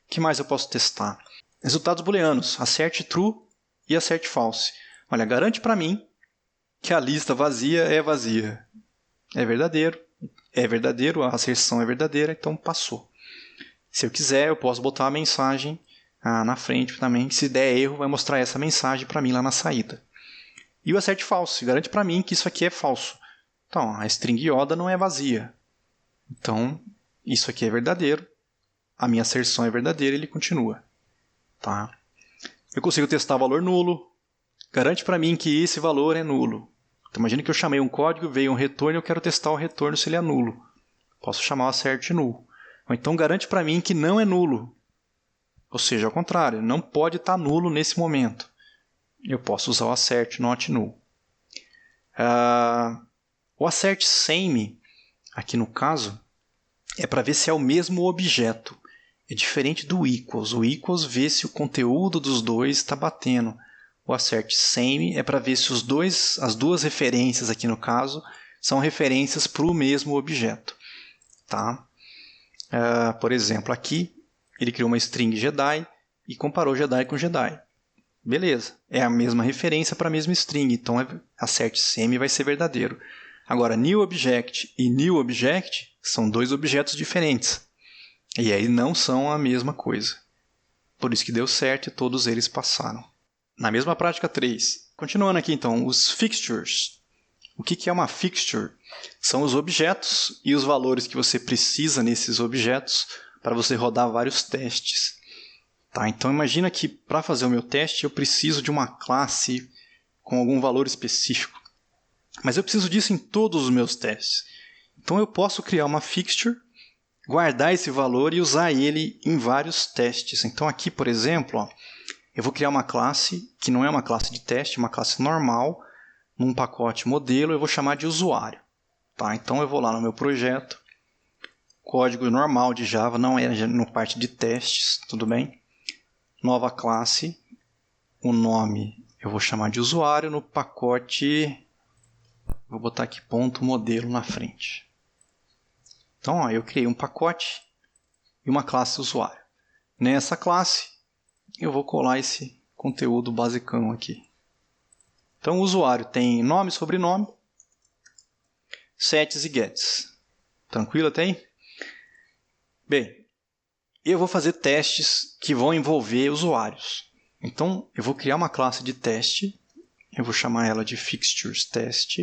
O que mais eu posso testar? Resultados booleanos. Assert true e assert false. Olha, garante para mim que a lista vazia é vazia. É verdadeiro, a asserção é verdadeira, então passou. Se eu quiser, eu posso botar a mensagem na frente também, que se der erro, vai mostrar essa mensagem para mim lá na saída. E o assert false, garante para mim que isso aqui é falso. Então, a string Yoda não é vazia. Então, isso aqui é verdadeiro, a minha asserção é verdadeira e ele continua. Tá? Eu consigo testar o valor nulo, garante para mim que esse valor é nulo. Então, imagine que eu chamei um código, veio um retorno e eu quero testar o retorno se ele é nulo. Posso chamar o assert null. Ou então garante para mim que não é nulo. Ou seja, ao contrário, não pode estar nulo nesse momento. Eu posso usar o assert not null. O assert same, aqui no caso, é para ver se é o mesmo objeto. É diferente do equals. O equals vê se o conteúdo dos dois está batendo. O assert same é para ver se as duas referências aqui no caso são referências para o mesmo objeto. Tá? Por exemplo, aqui ele criou uma string Jedi e comparou Jedi com Jedi. Beleza, é a mesma referência para a mesma string, então assert same vai ser verdadeiro. Agora, new object e new object são dois objetos diferentes. E aí não são a mesma coisa. Por isso que deu certo e todos eles passaram. Na mesma prática 3. Continuando aqui então, os fixtures. O que é uma fixture? São os objetos e os valores que você precisa nesses objetos para você rodar vários testes. Tá? Então imagina que para fazer o meu teste eu preciso de uma classe com algum valor específico. Mas eu preciso disso em todos os meus testes. Então eu posso criar uma fixture, guardar esse valor e usar ele em vários testes. Então aqui, por exemplo, ó, eu vou criar uma classe que não é uma classe de teste, uma classe normal, num pacote modelo, eu vou chamar de usuário. Tá? Então eu vou lá no meu projeto, código normal de Java, não é na parte de testes, tudo bem? Nova classe, o nome eu vou chamar de usuário, no pacote, vou botar aqui ponto modelo na frente. Então ó, eu criei um pacote e uma classe usuário. Nessa classe eu vou colar esse conteúdo basicão aqui. Então o usuário tem nome, sobrenome, sets e gets. Tranquilo até aí? Bem, eu vou fazer testes que vão envolver usuários. Então eu vou criar uma classe de teste, eu vou chamar ela de fixtures test.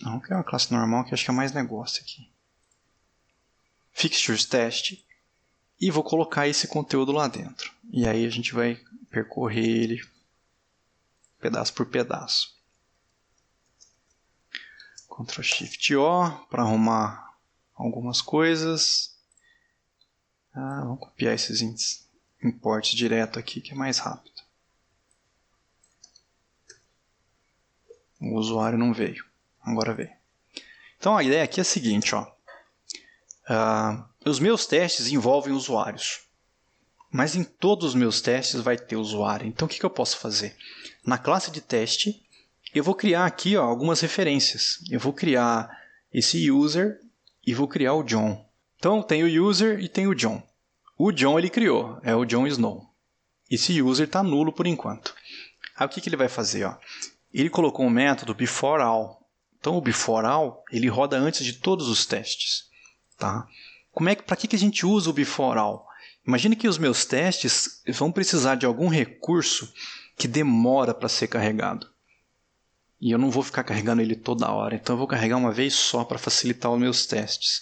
Não, que é uma classe normal que acho que é mais negócio aqui. Fixtures test. E vou colocar esse conteúdo lá dentro. E aí a gente vai percorrer ele pedaço por pedaço. Ctrl Shift O para arrumar algumas coisas. Vamos copiar esses imports direto aqui que é mais rápido. O usuário não veio. Agora veio. Então a ideia aqui é a seguinte. Ó. os meus testes envolvem usuários. Mas em todos os meus testes vai ter usuário. Então o que eu posso fazer? Na classe de teste, eu vou criar aqui algumas referências. Eu vou criar esse user e vou criar o John. Então tem o user e tem o John. O John ele criou, é o John Snow. Esse user está nulo por enquanto. Aí o que ele vai fazer? Ele colocou um método beforeAll. Então o beforeAll ele roda antes de todos os testes. Tá? Para que a gente usa o beforeAll? Imagine que os meus testes vão precisar de algum recurso que demora para ser carregado. E eu não vou ficar carregando ele toda hora. Então eu vou carregar uma vez só para facilitar os meus testes.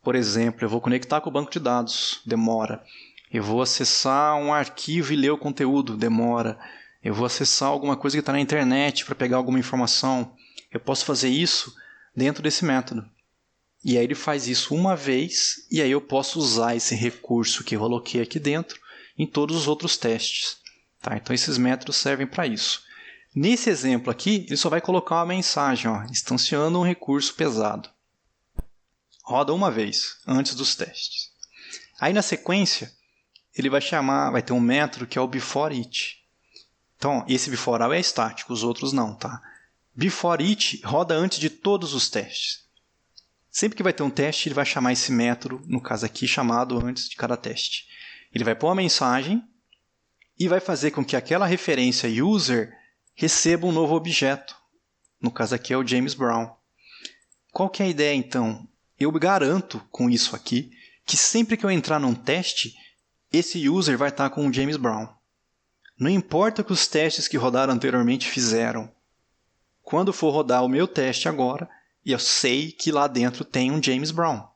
Por exemplo, eu vou conectar com o banco de dados. Demora. Eu vou acessar um arquivo e ler o conteúdo. Demora. Eu vou acessar alguma coisa que está na internet para pegar alguma informação. Eu posso fazer isso dentro desse método. E aí ele faz isso uma vez e aí eu posso usar esse recurso que eu aloquei aqui dentro em todos os outros testes. Tá? Então esses métodos servem para isso. Nesse exemplo aqui, ele só vai colocar uma mensagem, instanciando um recurso pesado. Roda uma vez, antes dos testes. Aí na sequência, ele vai ter um método que é o beforeIt. Então, esse beforeAll é estático, os outros não. Tá? BeforeIt roda antes de todos os testes. Sempre que vai ter um teste, ele vai chamar esse método, no caso aqui, chamado antes de cada teste. Ele vai pôr uma mensagem e vai fazer com que aquela referência user receba um novo objeto. No caso aqui é o James Brown. Qual que é a ideia então? Eu garanto com isso aqui que sempre que eu entrar num teste, esse user vai estar com o James Brown. Não importa o que os testes que rodaram anteriormente fizeram. Quando for rodar o meu teste agora, eu sei que lá dentro tem um James Brown.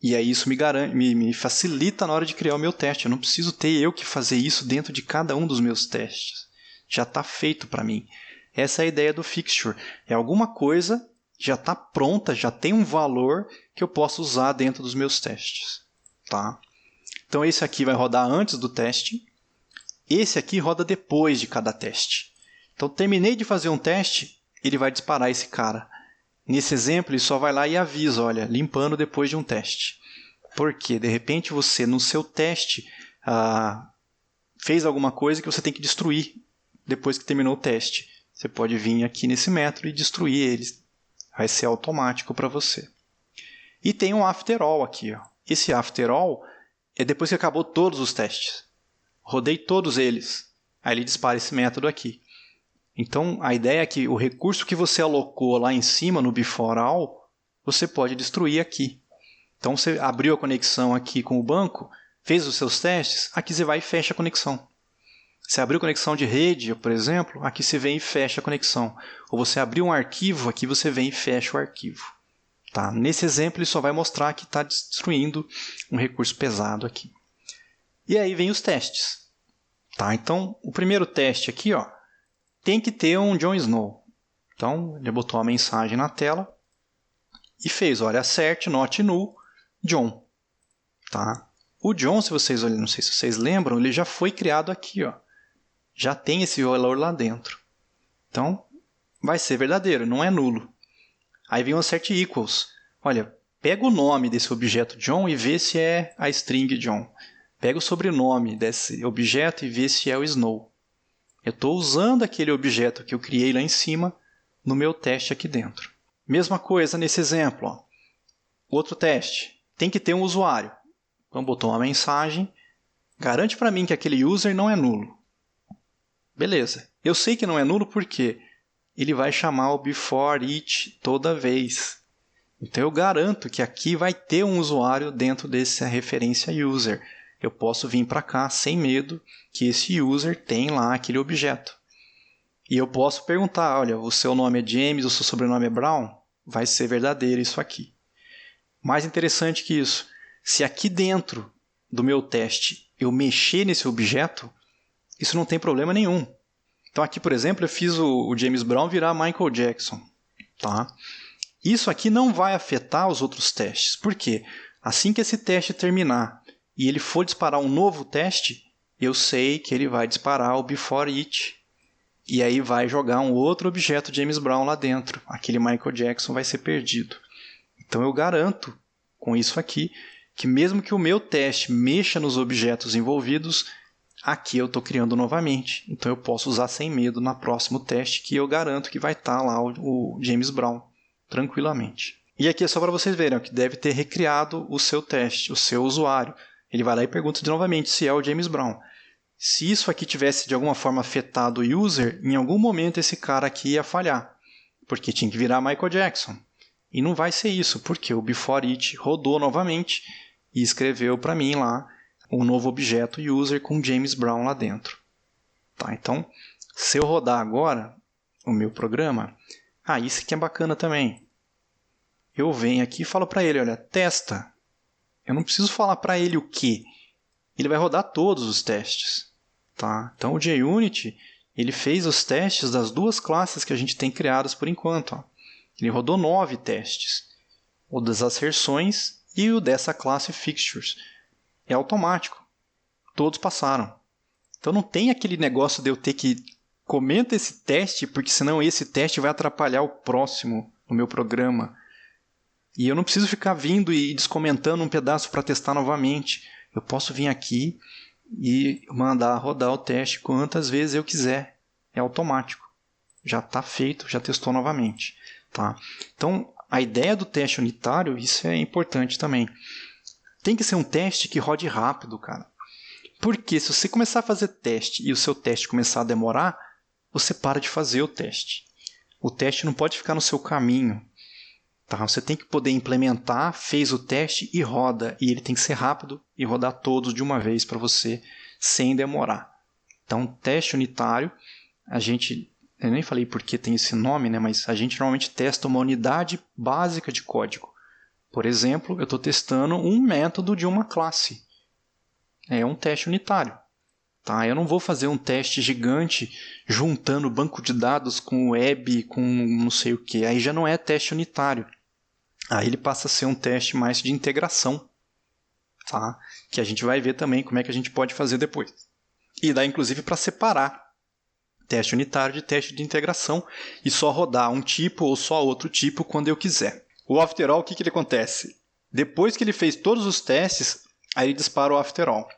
E aí isso me facilita na hora de criar o meu teste. Eu não preciso ter eu que fazer isso dentro de cada um dos meus testes. Já está feito para mim. Essa é a ideia do fixture. É alguma coisa, já está pronta, já tem um valor que eu posso usar dentro dos meus testes. Tá? Então esse aqui vai rodar antes do teste. Esse aqui roda depois de cada teste. Então terminei de fazer um teste, ele vai disparar esse cara. Nesse exemplo, ele só vai lá e avisa, olha, limpando depois de um teste. Porque, de repente, você, no seu teste, fez alguma coisa que você tem que destruir depois que terminou o teste. Você pode vir aqui nesse método e destruir ele. Vai ser automático para você. E tem um after all aqui. Esse after all é depois que acabou todos os testes. Rodei todos eles. Aí ele dispara esse método aqui. Então, a ideia é que o recurso que você alocou lá em cima no beforeAll, você pode destruir aqui. Então, você abriu a conexão aqui com o banco, fez os seus testes, aqui você vai e fecha a conexão. Você abriu conexão de rede, por exemplo, aqui você vem e fecha a conexão. Ou você abriu um arquivo, aqui você vem e fecha o arquivo. Tá? Nesse exemplo, ele só vai mostrar que está destruindo um recurso pesado aqui. E aí vem os testes. Tá? Então, o primeiro teste aqui, tem que ter um Jon Snow. Então, ele botou uma mensagem na tela e fez, olha, assert, not null, Jon. Tá? O Jon, se vocês olham, não sei se vocês lembram, ele já foi criado aqui. Já tem esse valor lá dentro. Então, vai ser verdadeiro, não é nulo. Aí vem o assert equals. Olha, pega o nome desse objeto Jon e vê se é a string Jon. Pega o sobrenome desse objeto e vê se é o Snow. Eu estou usando aquele objeto que eu criei lá em cima no meu teste aqui dentro. Mesma coisa nesse exemplo. Outro teste. Tem que ter um usuário. Então, botou uma mensagem. Garante para mim que aquele user não é nulo. Beleza. Eu sei que não é nulo porque ele vai chamar o beforeIt toda vez. Então, eu garanto que aqui vai ter um usuário dentro dessa referência user. Eu posso vir para cá sem medo que esse user tem lá aquele objeto. E eu posso perguntar, olha, o seu nome é James, o seu sobrenome é Brown? Vai ser verdadeiro isso aqui. Mais interessante que isso, se aqui dentro do meu teste eu mexer nesse objeto, isso não tem problema nenhum. Então aqui, por exemplo, eu fiz o James Brown virar Michael Jackson. Tá? Isso aqui não vai afetar os outros testes. Por quê? Assim que esse teste terminar e ele for disparar um novo teste, eu sei que ele vai disparar o beforeIt. E aí vai jogar um outro objeto James Brown lá dentro. Aquele Michael Jackson vai ser perdido. Então eu garanto, com isso aqui, que mesmo que o meu teste mexa nos objetos envolvidos, aqui eu estou criando novamente. Então eu posso usar sem medo no próximo teste, que eu garanto que vai estar lá o James Brown tranquilamente. E aqui é só para vocês verem que deve ter recriado o seu teste, o seu usuário. Ele vai lá e pergunta novamente se é o James Brown. Se isso aqui tivesse de alguma forma afetado o user, em algum momento esse cara aqui ia falhar, porque tinha que virar Michael Jackson. E não vai ser isso, porque o before it rodou novamente e escreveu para mim lá um novo objeto user com James Brown lá dentro. Tá, então, se eu rodar agora o meu programa, isso aqui é bacana também. Eu venho aqui e falo para ele, olha, testa. Eu não preciso falar para ele o quê. Ele vai rodar todos os testes. Tá? Então o JUnit ele fez os testes das duas classes que a gente tem criadas por enquanto. Ó. Ele rodou 9 testes. O das asserções e o dessa classe fixtures. É automático. Todos passaram. Então não tem aquele negócio de eu ter que comenta esse teste, porque senão esse teste vai atrapalhar o próximo no meu programa. E eu não preciso ficar vindo e descomentando um pedaço para testar novamente. Eu posso vir aqui e mandar rodar o teste quantas vezes eu quiser. É automático. Já está feito, já testou novamente. Tá? Então, a ideia do teste unitário, isso é importante também. Tem que ser um teste que rode rápido, cara. Porque se você começar a fazer teste e o seu teste começar a demorar, você para de fazer o teste. O teste não pode ficar no seu caminho. Tá? Você tem que poder implementar, fez o teste e roda. E ele tem que ser rápido e rodar todos de uma vez para você, sem demorar. Então, teste unitário, eu nem falei porque tem esse nome, né? Mas a gente normalmente testa uma unidade básica de código. Por exemplo, eu estou testando um método de uma classe. É um teste unitário. Tá? Eu não vou fazer um teste gigante juntando banco de dados com web, com não sei o que. Aí já não é teste unitário. Aí ele passa a ser um teste mais de integração. Tá? Que a gente vai ver também como é que a gente pode fazer depois. E dá inclusive para separar teste unitário de teste de integração e só rodar um tipo ou só outro tipo quando eu quiser. O after all, o que ele acontece? Depois que ele fez todos os testes, aí ele dispara o after all.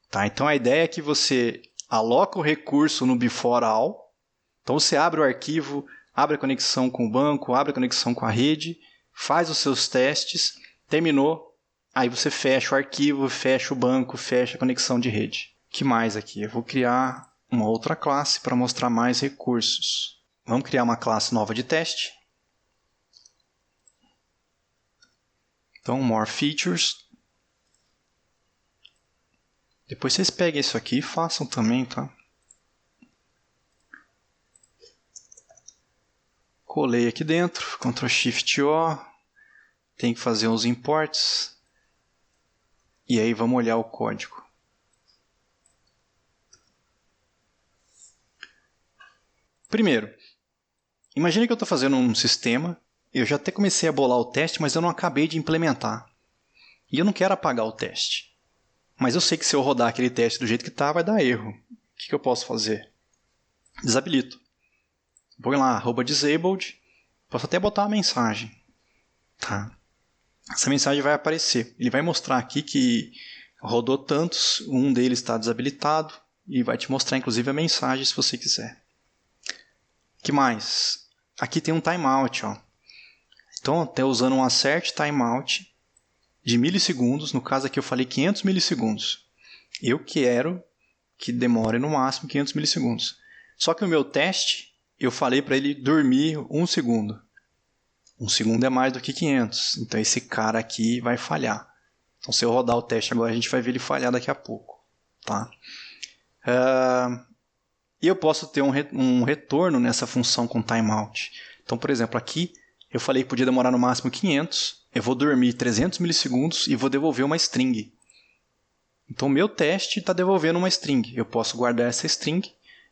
Tá? Então a ideia é que você aloca o recurso no before all. Então você abre o arquivo, abre a conexão com o banco, abre a conexão com a rede, faz os seus testes, terminou, aí você fecha o arquivo, fecha o banco, fecha a conexão de rede. O que mais aqui? Eu vou criar uma outra classe para mostrar mais recursos. Vamos criar uma classe nova de teste. Então, more features. Depois vocês peguem isso aqui e façam também, tá? Colei aqui dentro, Ctrl Shift O. Tem que fazer uns imports. E aí vamos olhar o código. Primeiro, imagine que eu estou fazendo um sistema, eu já até comecei a bolar o teste, mas eu não acabei de implementar. E eu não quero apagar o teste. Mas eu sei que se eu rodar aquele teste do jeito que está, vai dar erro. O que eu posso fazer? Desabilito. Vou lá, @disabled. Posso até botar uma mensagem. Tá. Essa mensagem vai aparecer. Ele vai mostrar aqui que rodou tantos, um deles está desabilitado. E vai te mostrar inclusive a mensagem se você quiser. O que mais? Aqui tem um timeout. Ó. Então, até usando um assert timeout de milissegundos. No caso aqui eu falei 500 milissegundos. Eu quero que demore no máximo 500 milissegundos. Só que o meu teste, eu falei para ele dormir 1 segundo. 1 segundo é mais do que 500. Então esse cara aqui vai falhar. Então se eu rodar o teste agora, a gente vai ver ele falhar daqui a pouco. Tá? E eu posso ter um retorno nessa função com timeout. Então, por exemplo, aqui eu falei que podia demorar no máximo 500. Eu vou dormir 300 milissegundos e vou devolver uma string. Então, o meu teste está devolvendo uma string. Eu posso guardar essa string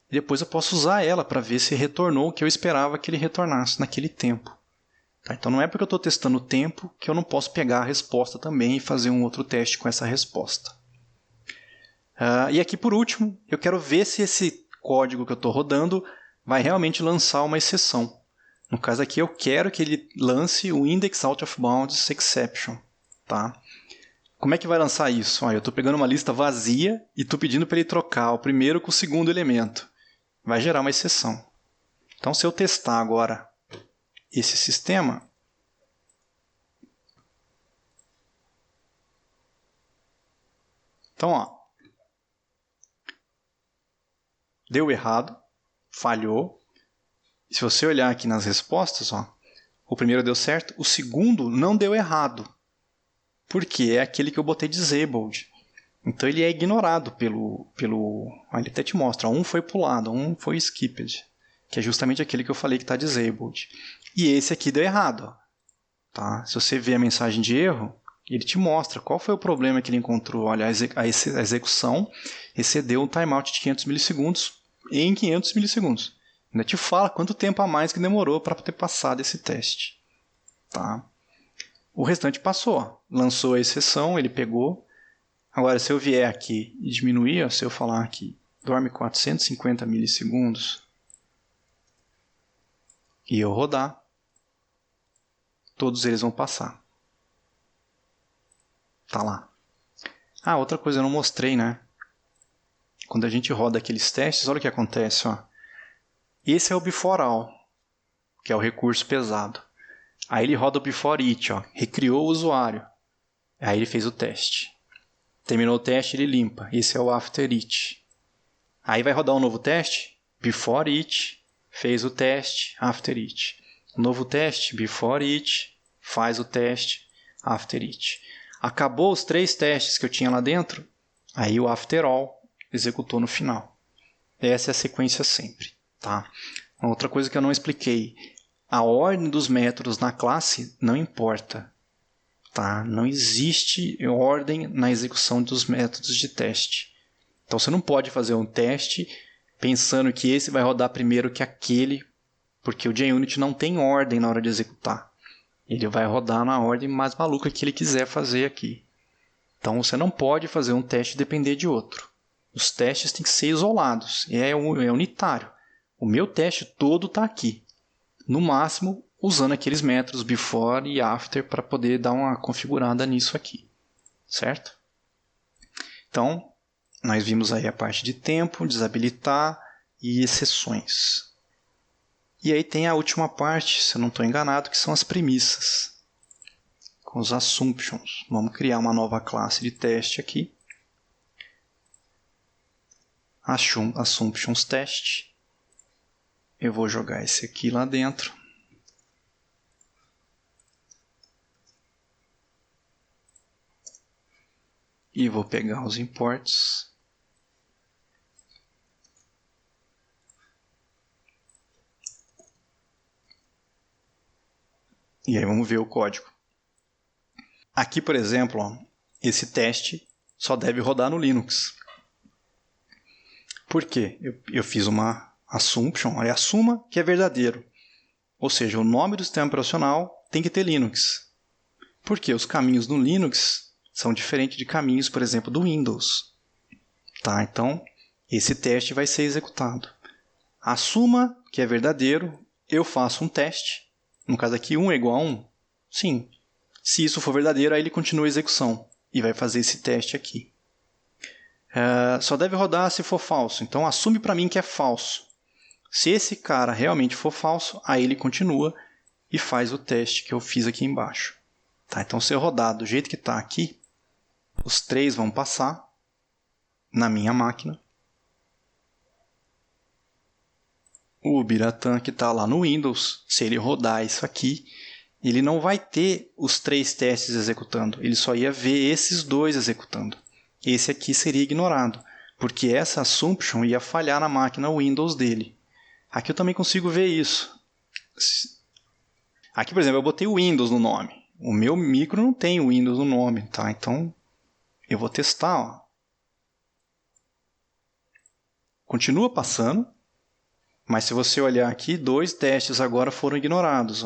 e depois eu posso usar ela para ver se retornou o que eu esperava que ele retornasse naquele tempo. Tá? Então, não é porque eu estou testando o tempo que eu não posso pegar a resposta também e fazer um outro teste com essa resposta. E aqui, por último, eu quero ver se esse código que eu estou rodando vai realmente lançar uma exceção. No caso aqui, eu quero que ele lance o index out of bounds exception. Tá? Como é que vai lançar isso? Eu estou pegando uma lista vazia e estou pedindo para ele trocar o primeiro com o segundo elemento. Vai gerar uma exceção. Então, se eu testar agora esse sistema, então, deu errado, falhou. Se você olhar aqui nas respostas, o primeiro deu certo, o segundo não deu errado. Porque é aquele que eu botei disabled. Então ele é ignorado pelo... ele até te mostra, um foi pulado, um foi skipped. Que é justamente aquele que eu falei que está disabled. E esse aqui deu errado. Tá? Se você ver a mensagem de erro, ele te mostra qual foi o problema que ele encontrou. Olha, a execução excedeu um timeout de 500 milissegundos em 500 milissegundos. Ainda te fala quanto tempo a mais que demorou para ter passado esse teste. Tá? O restante passou. Lançou a exceção, ele pegou. Agora, se eu vier aqui e diminuir, se eu falar aqui, dorme 450 milissegundos, e eu rodar, todos eles vão passar. Tá lá. Outra coisa eu não mostrei, né? Quando a gente roda aqueles testes, olha o que acontece. Esse é o before all, que é o recurso pesado. Aí ele roda o before each, recriou o usuário. Aí ele fez o teste. Terminou o teste, ele limpa. Esse é o after each. Aí vai rodar um novo teste, before each, fez o teste, after each. Novo teste, before each, faz o teste, after each. Acabou os 3 testes que eu tinha lá dentro, aí o after all executou no final. Essa é a sequência sempre. Tá? Outra coisa que eu não expliquei, a ordem dos métodos na classe não importa. Tá? Não existe ordem na execução dos métodos de teste. Então você não pode fazer um teste pensando que esse vai rodar primeiro que aquele, porque o JUnit não tem ordem na hora de executar. Ele vai rodar na ordem mais maluca que ele quiser fazer aqui. Então você não pode fazer um teste e depender de outro. Os testes têm que ser isolados, é unitário. O meu teste todo está aqui. No máximo, usando aqueles métodos before e after para poder dar uma configurada nisso aqui. Certo? Então, nós vimos aí a parte de tempo, desabilitar e exceções. E aí tem a última parte, se eu não estou enganado, que são as premissas. Com os assumptions. Vamos criar uma nova classe de teste aqui. Assumptions test. Eu vou jogar esse aqui lá dentro. E vou pegar os imports. E aí vamos ver o código. Aqui, por exemplo, esse teste só deve rodar no Linux. Por quê? Eu fiz uma assumption, assuma que é verdadeiro. Ou seja, o nome do sistema operacional tem que ter Linux. Porque os caminhos no Linux são diferentes de caminhos, por exemplo, do Windows. Tá? Então, esse teste vai ser executado. Assuma que é verdadeiro, eu faço um teste. No caso aqui, 1 é igual a 1? Sim. Se isso for verdadeiro, aí ele continua a execução e vai fazer esse teste aqui. Só deve rodar se for falso. Então, assume para mim que é falso. Se esse cara realmente for falso, aí ele continua e faz o teste que eu fiz aqui embaixo. Tá? Então, se eu rodar do jeito que está aqui, os 3 vão passar na minha máquina. O Biratã que está lá no Windows, se ele rodar isso aqui, ele não vai ter os 3 testes executando. Ele só ia ver esses 2 executando. Esse aqui seria ignorado, porque essa assumption ia falhar na máquina Windows dele. Aqui eu também consigo ver isso. Aqui, por exemplo, eu botei o Windows no nome. O meu micro não tem o Windows no nome, tá? Então, eu vou testar. Continua passando, mas se você olhar aqui, 2 testes agora foram ignorados.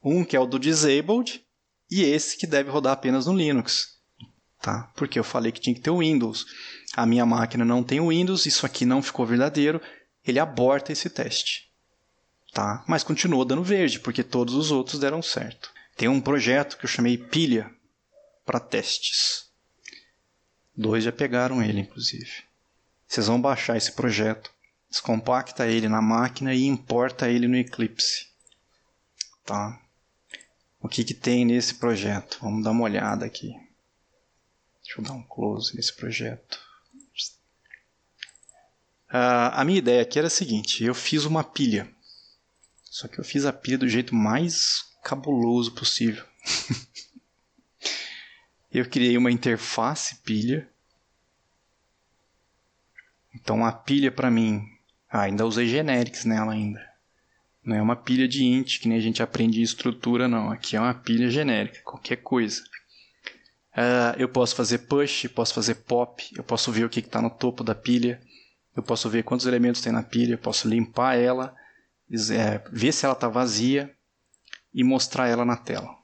Um que é o do disabled e esse que deve rodar apenas no Linux. Tá? Porque eu falei que tinha que ter o Windows. A minha máquina não tem o Windows, isso aqui não ficou verdadeiro, ele aborta esse teste. Tá? Mas continuou dando verde, porque todos os outros deram certo. Tem um projeto que eu chamei Pilha para testes. 2 já pegaram ele, inclusive. Vocês vão baixar esse projeto, descompacta ele na máquina e importa ele no Eclipse. Tá? O que tem nesse projeto? Vamos dar uma olhada aqui. Deixa eu dar um close nesse projeto. A minha ideia aqui era a seguinte, eu fiz uma pilha. Só que eu fiz a pilha do jeito mais cabuloso possível. Eu criei uma interface pilha. Então a pilha para mim, ainda usei generics nela ainda. Não é uma pilha de int, que nem a gente aprende em estrutura, não. Aqui é uma pilha genérica, qualquer coisa. Eu posso fazer push, posso fazer pop, eu posso ver o que está no topo da pilha, eu posso ver quantos elementos tem na pilha, eu posso limpar ela, ver se ela está vazia e mostrar ela na tela.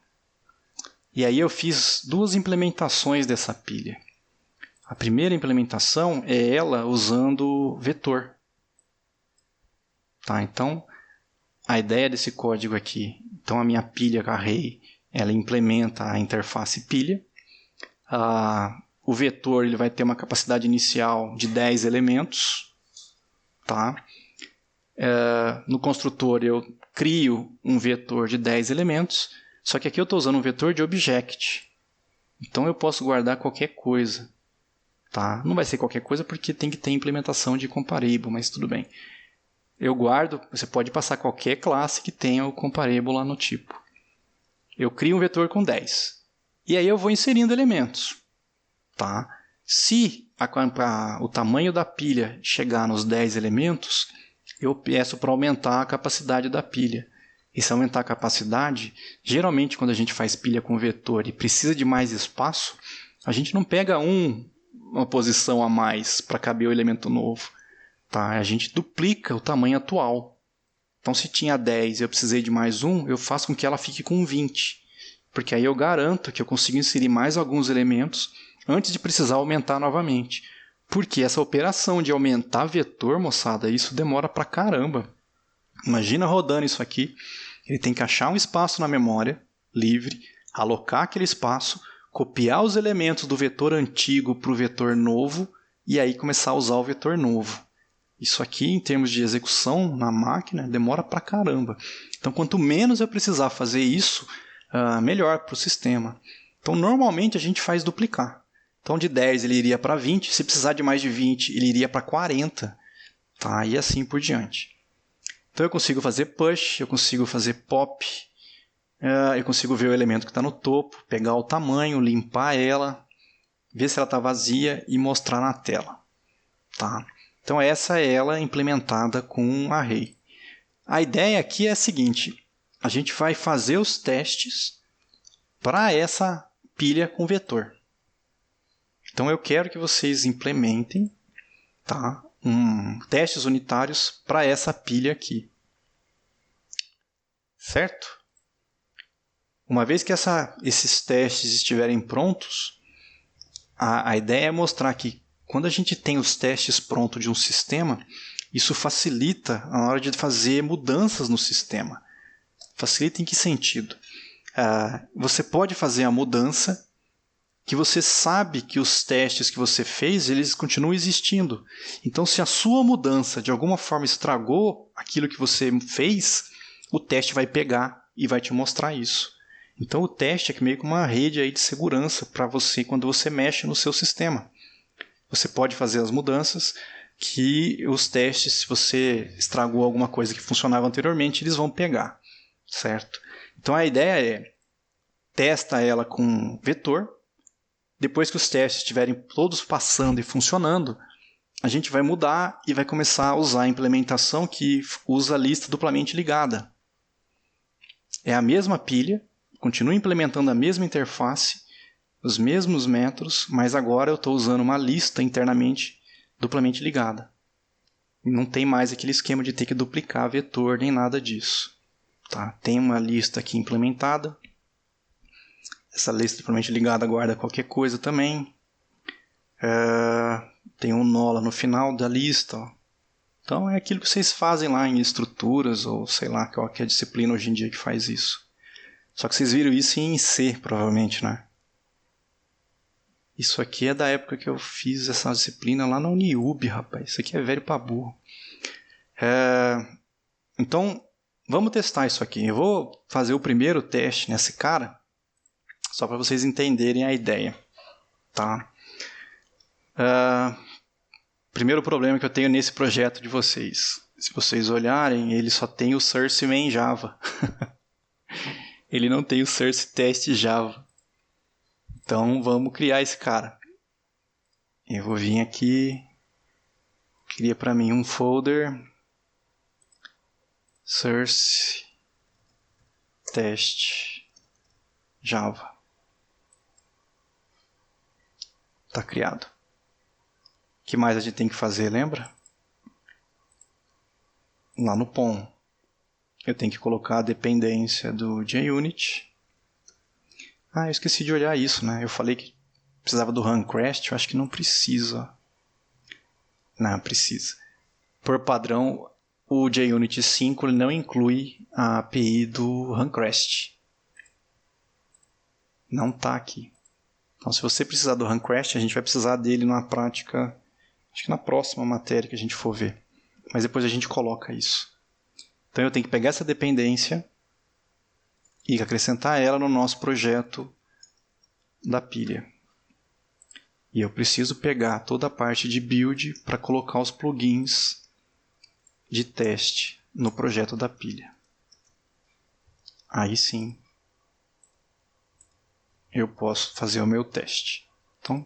E aí eu fiz 2 implementações dessa pilha. A primeira implementação é ela usando vetor. Tá, então, a ideia desse código aqui, então a minha pilha array, ela implementa a interface pilha. O vetor ele vai ter uma capacidade inicial de 10 elementos. Tá? No construtor eu crio um vetor de 10 elementos, só que aqui eu estou usando um vetor de object. Então eu posso guardar qualquer coisa. Tá? Não vai ser qualquer coisa porque tem que ter implementação de comparable, mas tudo bem. Eu guardo, você pode passar qualquer classe que tenha o comparable lá no tipo. Eu crio um vetor com 10. E aí eu vou inserindo elementos. Tá? Se o tamanho da pilha chegar nos 10 elementos, eu peço para aumentar a capacidade da pilha. E se aumentar a capacidade, geralmente quando a gente faz pilha com vetor e precisa de mais espaço, a gente não pega uma posição a mais para caber o elemento novo. Tá? A gente duplica o tamanho atual. Então se tinha 10 e eu precisei de mais um, eu faço com que ela fique com 20. Porque aí eu garanto que eu consigo inserir mais alguns elementos antes de precisar aumentar novamente. Porque essa operação de aumentar vetor, moçada, isso demora pra caramba. Imagina rodando isso aqui. Ele tem que achar um espaço na memória livre, alocar aquele espaço, copiar os elementos do vetor antigo para o vetor novo e aí começar a usar o vetor novo. Isso aqui, em termos de execução na máquina, demora pra caramba. Então, quanto menos eu precisar fazer isso, melhor para o sistema. Então, normalmente a gente faz duplicar. Então, de 10 ele iria para 20. Se precisar de mais de 20, ele iria para 40. Tá? E assim por diante. Então, eu consigo fazer push, eu consigo fazer pop. Eu consigo ver o elemento que está no topo, pegar o tamanho, limpar ela, ver se ela está vazia e mostrar na tela. Tá? Então, essa é ela implementada com um array. A ideia aqui é a seguinte. A gente vai fazer os testes para essa pilha com vetor. Então, eu quero que vocês implementem, tá, testes unitários para essa pilha aqui. Certo? Uma vez que esses testes estiverem prontos, a ideia é mostrar que quando a gente tem os testes prontos de um sistema, isso facilita na hora de fazer mudanças no sistema. Facilita em que sentido? Você pode fazer a mudança que você sabe que os testes que você fez, eles continuam existindo. Então, se a sua mudança de alguma forma estragou aquilo que você fez, o teste vai pegar e vai te mostrar isso. Então, o teste é meio que uma rede aí de segurança para você quando você mexe no seu sistema. Você pode fazer as mudanças que os testes, se você estragou alguma coisa que funcionava anteriormente, eles vão pegar. Certo? Então, a ideia é testa ela com vetor. Depois que os testes estiverem todos passando e funcionando, a gente vai mudar e vai começar a usar a implementação que usa a lista duplamente ligada. É a mesma pilha, continua implementando a mesma interface, os mesmos métodos, mas agora eu estou usando uma lista internamente duplamente ligada. Não tem mais aquele esquema de ter que duplicar vetor nem nada disso. Tá? Tem uma lista aqui implementada. Essa lista duplamente ligada guarda qualquer coisa também. Tem um nó lá no final da lista. Ó. Então é aquilo que vocês fazem lá em estruturas, ou sei lá, qual que é a disciplina hoje em dia que faz isso. Só que vocês viram isso em C, provavelmente, né? Isso aqui é da época que eu fiz essa disciplina lá na Uniub, rapaz. Isso aqui é velho pra burro. Então, vamos testar isso aqui. Eu vou fazer o primeiro teste nesse cara, só para vocês entenderem a ideia. Tá? Primeiro problema que eu tenho nesse projeto de vocês. Se vocês olharem, ele só tem o source main Java. Ele não tem o source test Java. Então, vamos criar esse cara. Eu vou vir aqui, cria para mim um folder source test Java. Está criado. O que mais a gente tem que fazer, lembra? Lá no POM, eu tenho que colocar a dependência do JUnit. Eu esqueci de olhar isso, né? Eu falei que precisava do Runcrest, eu acho que não precisa. Não, precisa. Por padrão, o JUnit 5 não inclui a API do Runcrest. Não está aqui. Então, se você precisar do Runcrest, a gente vai precisar dele na prática, acho que na próxima matéria que a gente for ver. Mas depois a gente coloca isso. Então, eu tenho que pegar essa dependência e acrescentar ela no nosso projeto da pilha. E eu preciso pegar toda a parte de build para colocar os plugins de teste no projeto da pilha. Aí sim, eu posso fazer o meu teste. Então,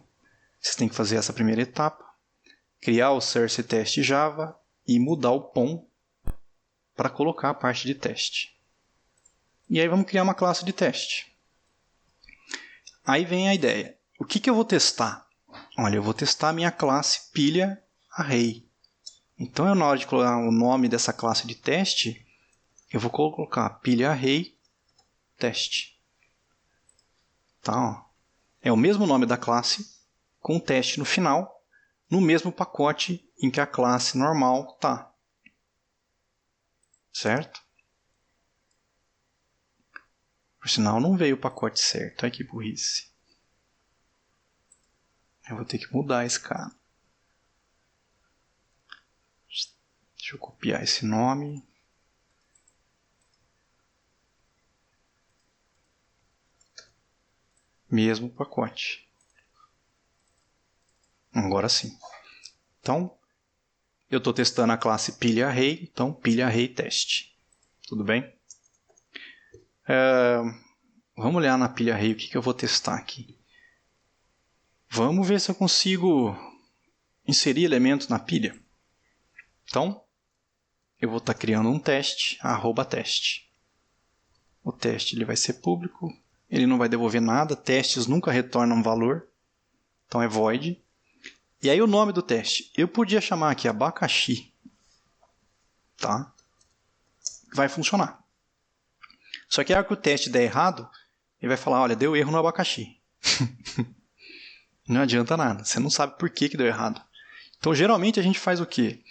você tem que fazer essa primeira etapa, criar o source test Java e mudar o POM para colocar a parte de teste. E aí vamos criar uma classe de teste. Aí vem a ideia. O que eu vou testar? Olha, eu vou testar a minha classe pilha array. Então, na hora de colocar o nome dessa classe de teste, eu vou colocar pilha array teste. Tá, ó. É o mesmo nome da classe, com teste no final, no mesmo pacote em que a classe normal está. Certo? Por sinal, não veio o pacote certo. Olha que burrice. Eu vou ter que mudar esse cara. Deixa eu copiar esse nome. Mesmo pacote. Agora sim. Então, eu estou testando a classe pilha array, então pilha array teste. Tudo bem? Vamos olhar na pilha array o que eu vou testar aqui. Vamos ver se eu consigo inserir elementos na pilha. Então, eu vou estar criando um teste, @teste. O teste ele vai ser público, ele não vai devolver nada, testes nunca retornam valor, então é void. E aí o nome do teste, eu podia chamar aqui abacaxi, tá? Vai funcionar. Só que a hora que o teste der errado, ele vai falar, olha, deu erro no abacaxi. Não adianta nada, você não sabe por que deu errado. Então, geralmente a gente faz o quê?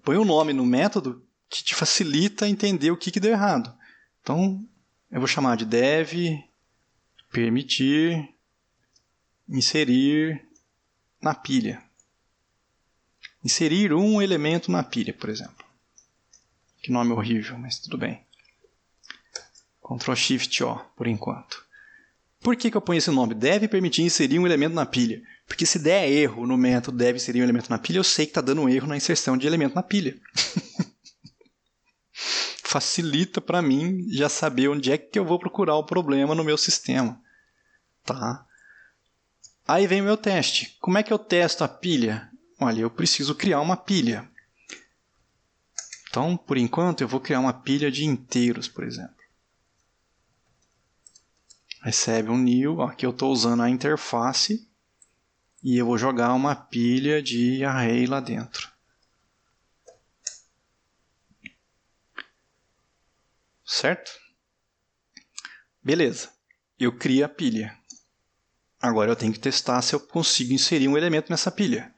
Põe um nome no método que te facilita entender o que deu errado. Então, eu vou chamar de dev permitir inserir na pilha. Inserir um elemento na pilha, por exemplo. Que nome horrível, mas tudo bem. Ctrl Shift O, por enquanto. Por que eu ponho esse nome? Deve permitir inserir um elemento na pilha. Porque se der erro no método deve inserir um elemento na pilha, eu sei que está dando um erro na inserção de elemento na pilha. Facilita para mim já saber onde é que eu vou procurar o problema no meu sistema. Tá? Aí vem o meu teste. Como é que eu testo a pilha? Olha, eu preciso criar uma pilha. Então, por enquanto, eu vou criar uma pilha de inteiros, por exemplo. Recebe um new. Aqui eu estou usando a interface. E eu vou jogar uma pilha de array lá dentro. Certo? Beleza. Eu crio a pilha. Agora eu tenho que testar se eu consigo inserir um elemento nessa pilha.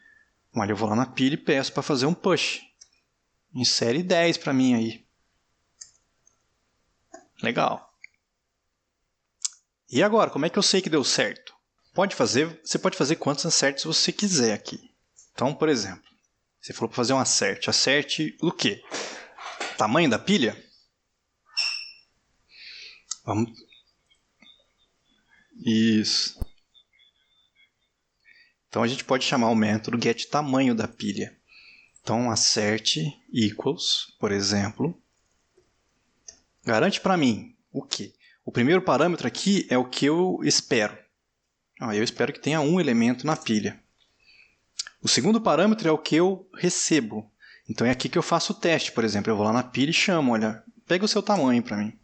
Olha, eu vou lá na pilha e peço para fazer um push. Insere 10 para mim aí. Legal. E agora, como é que eu sei que deu certo? Você pode fazer quantos acertos você quiser aqui. Então, por exemplo, você falou para fazer um acerte. Acerte o quê? Tamanho da pilha? Vamos. Isso. Então a gente pode chamar o método getTamanho da pilha. Então, acerte equals, por exemplo, garante para mim o quê? O primeiro parâmetro aqui é o que eu espero. Eu espero que tenha um elemento na pilha. O segundo parâmetro é o que eu recebo. Então é aqui que eu faço o teste, por exemplo. Eu vou lá na pilha e chamo, olha, pega o seu tamanho para mim.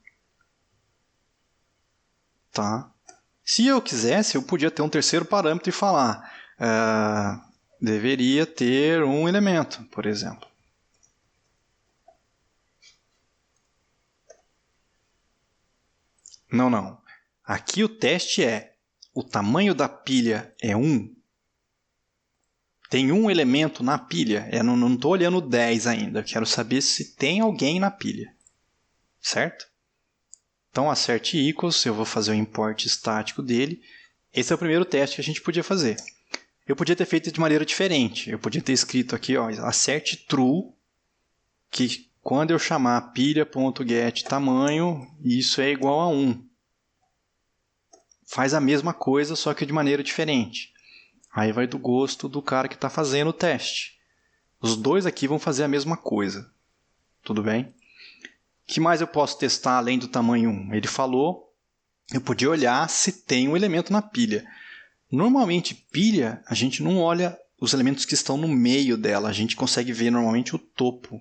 Tá? Se eu quisesse, eu podia ter um terceiro parâmetro e falar, deveria ter um elemento, por exemplo. Não. Aqui o teste é, o tamanho da pilha é 1? Tem um elemento na pilha? Eu não estou olhando 10 ainda. Quero saber se tem alguém na pilha. Certo? Então, acerte equals, eu vou fazer o import estático dele. Esse é o primeiro teste que a gente podia fazer. Eu podia ter feito de maneira diferente. Eu podia ter escrito aqui, ó, acerte true, que quando eu chamar pilha.getTamanho, isso é igual a 1. Faz a mesma coisa, só que de maneira diferente. Aí vai do gosto do cara que está fazendo o teste. Os dois aqui vão fazer a mesma coisa. Tudo bem? O que mais eu posso testar além do tamanho 1? Ele falou, eu podia olhar se tem um elemento na pilha. Normalmente, pilha, a gente não olha os elementos que estão no meio dela. A gente consegue ver normalmente o topo.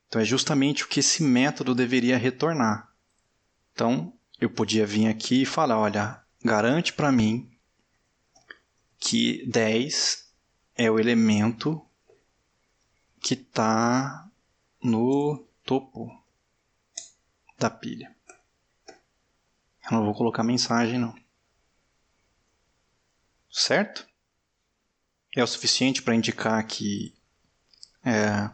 Então, é justamente o que esse método deveria retornar. Então, eu podia vir aqui e falar, olha, garante para mim que 10 é o elemento que está no topo da pilha. Eu não vou colocar mensagem, não. Certo? É o suficiente para indicar que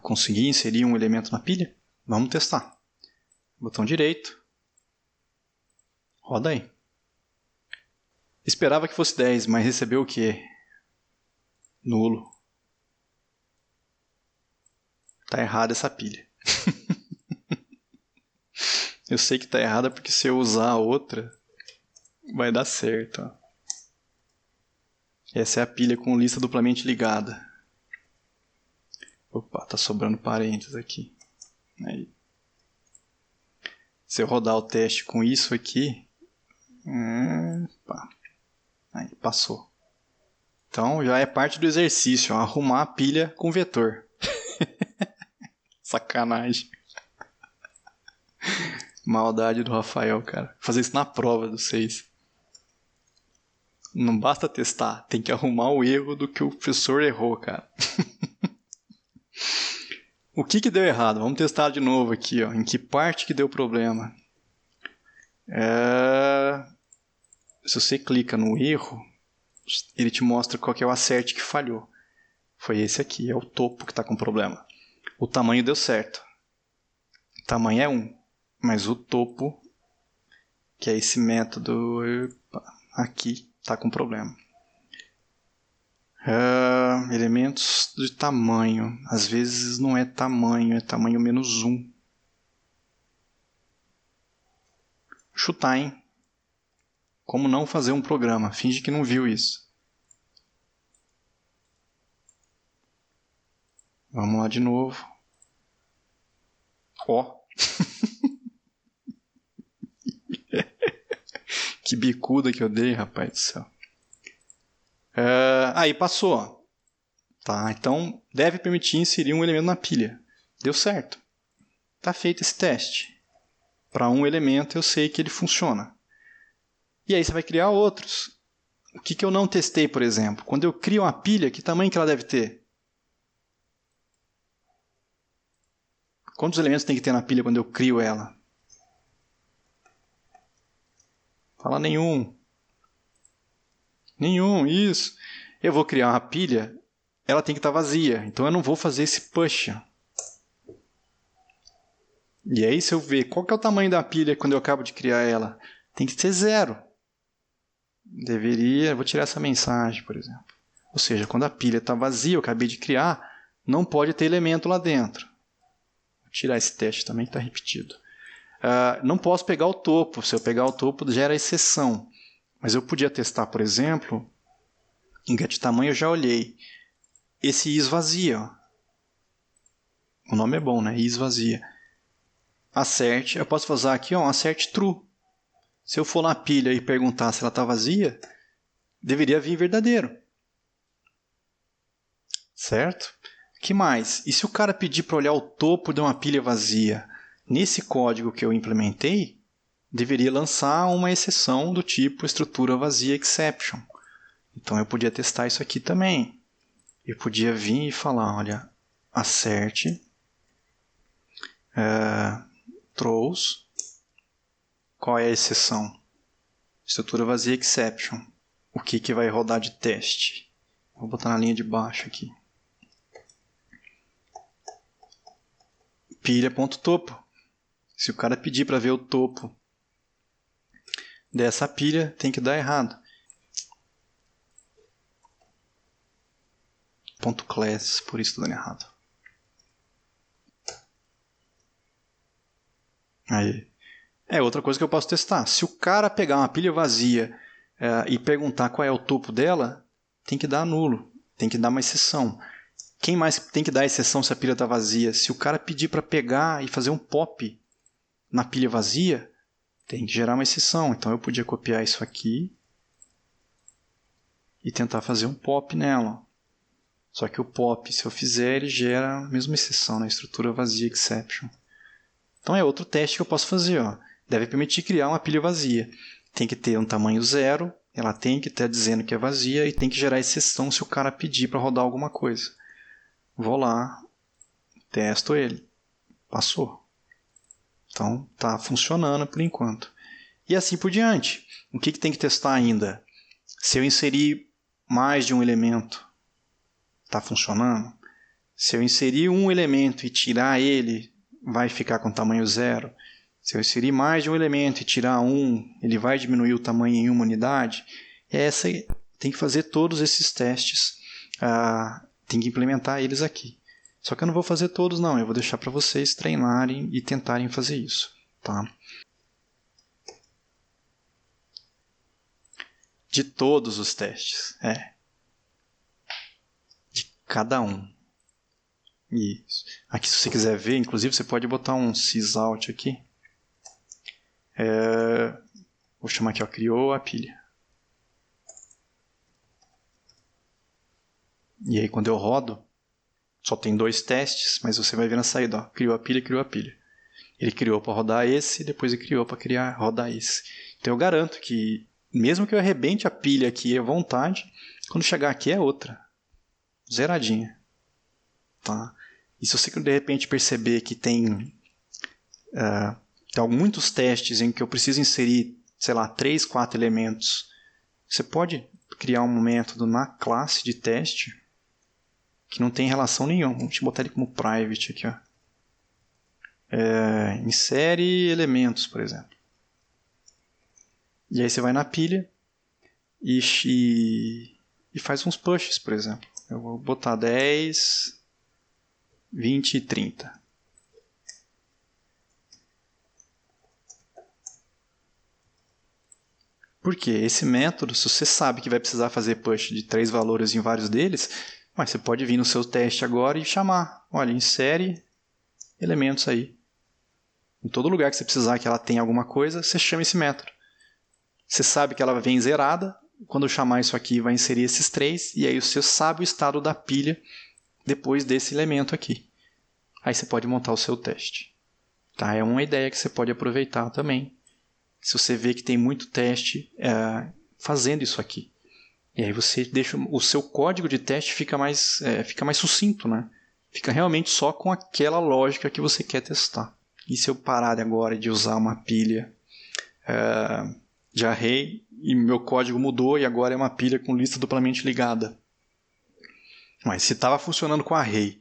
consegui inserir um elemento na pilha? Vamos testar. Botão direito. Roda aí. Esperava que fosse 10, mas recebeu o quê? Nulo. Tá errada essa pilha. Eu sei que tá errada porque se eu usar a outra, vai dar certo. Ó. Essa é a pilha com lista duplamente ligada. Opa, tá sobrando parênteses aqui. Aí. Se eu rodar o teste com isso aqui, aí passou. Então já é parte do exercício, ó, arrumar a pilha com vetor. Sacanagem. Maldade do Rafael, cara. Fazer isso na prova dos 6. Não basta testar, tem que arrumar o erro do que o professor errou, cara. O que deu errado? Vamos testar de novo aqui, ó. Em que parte que deu problema? Se você clica no erro, ele te mostra qual que é o acerte que falhou. Foi esse aqui, é o topo que está com problema. O tamanho deu certo. O tamanho é 1, mas o topo, que é esse método aqui, está com problema. Elementos de tamanho. Às vezes não é tamanho, é tamanho menos 1. Chutar, hein? Como não fazer um programa? Finge que não viu isso. Vamos lá de novo. Ó. Que bicuda que eu dei, rapaz do céu. Aí passou. Tá, então deve permitir inserir um elemento na pilha. Deu certo. Está feito esse teste. Para um elemento eu sei que ele funciona. E aí você vai criar outros. O que eu não testei, por exemplo? Quando eu crio uma pilha, que tamanho que ela deve ter? Quantos elementos tem que ter na pilha quando eu crio ela? Fala nenhum. Nenhum, isso. Eu vou criar uma pilha, ela tem que estar vazia. Então eu não vou fazer esse push. E aí se eu ver qual que é o tamanho da pilha quando eu acabo de criar ela, tem que ser 0. vou tirar essa mensagem, por exemplo. Ou seja, quando a pilha está vazia, eu acabei de criar, não pode ter elemento lá dentro. Vou tirar esse teste também que está repetido. Não posso pegar o topo. Se eu pegar o topo, gera exceção. Mas eu podia testar, por exemplo, em getTamanho eu já olhei. Esse esvazia. Ó. O nome é bom, né? Esvazia. Acerte. Eu posso fazer aqui um acerte true. Se eu for na pilha e perguntar se ela está vazia, deveria vir verdadeiro. Certo? O que mais? E se o cara pedir para olhar o topo de uma pilha vazia? Nesse código que eu implementei, deveria lançar uma exceção do tipo estrutura vazia exception. Então eu podia testar isso aqui também. Eu podia vir e falar, olha, acerte throws, qual é a exceção? Estrutura vazia exception. O que vai rodar de teste? Vou botar na linha de baixo aqui. Pilha.topo. Se o cara pedir para ver o topo dessa pilha, tem que dar errado. .class, por isso estou dando errado. Aí. Outra coisa que eu posso testar. Se o cara pegar uma pilha vazia e perguntar qual é o topo dela, tem que dar nulo. Tem que dar uma exceção. Quem mais tem que dar exceção se a pilha está vazia? Se o cara pedir para pegar e fazer um pop na pilha vazia, tem que gerar uma exceção. Então eu podia copiar isso aqui e tentar fazer um pop nela. Só que o pop, se eu fizer, ele gera a mesma exceção na estrutura vazia exception. Então é outro teste que eu posso fazer. Ó. Deve permitir criar uma pilha vazia. Tem que ter um tamanho 0, ela tem que estar dizendo que é vazia e tem que gerar exceção se o cara pedir para rodar alguma coisa. Vou lá, testo ele. Passou. Então está funcionando por enquanto. E assim por diante. O que tem que testar ainda? Se eu inserir mais de um elemento, está funcionando? Se eu inserir um elemento e tirar ele, vai ficar com tamanho 0. Se eu inserir mais de um elemento e tirar um, ele vai diminuir o tamanho em uma unidade. Tem que fazer todos esses testes. Tem que implementar eles aqui. Só que eu não vou fazer todos, não. Eu vou deixar para vocês treinarem e tentarem fazer isso. Tá? De todos os testes. De cada um. Isso. Aqui, se você quiser ver, inclusive, você pode botar um sysout aqui. Vou chamar aqui, ó, criou a pilha. E aí, quando eu rodo, só tem 2 testes, mas você vai ver na saída, ó, criou a pilha. Ele criou para rodar esse, depois ele criou para rodar esse. Então eu garanto que, mesmo que eu arrebente a pilha aqui à vontade, quando chegar aqui é outra. Zeradinha. Tá? E se você de repente perceber que tem muitos testes em que eu preciso inserir, sei lá, 3, 4 elementos, você pode criar um método na classe de teste que não tem relação nenhuma. Vamos botar ele como private aqui. Ó. Insere elementos, por exemplo. E aí você vai na pilha e faz uns pushes, por exemplo. Eu vou botar 10, 20 e 30. Por quê? Esse método, se você sabe que vai precisar fazer push de 3 valores em vários deles, mas você pode vir no seu teste agora e chamar. Olha, insere elementos aí. Em todo lugar que você precisar que ela tenha alguma coisa, você chama esse método. Você sabe que ela vem zerada. Quando eu chamar isso aqui, vai inserir esses 3. E aí você sabe o estado da pilha depois desse elemento aqui. Aí você pode montar o seu teste. Tá? É uma ideia que você pode aproveitar também. Se você vê que tem muito teste fazendo isso aqui. E aí você deixa o seu código de teste fica mais sucinto, né? Fica realmente só com aquela lógica que você quer testar. E se eu parar agora de usar uma pilha de array e meu código mudou e agora é uma pilha com lista duplamente ligada? Mas se estava funcionando com array,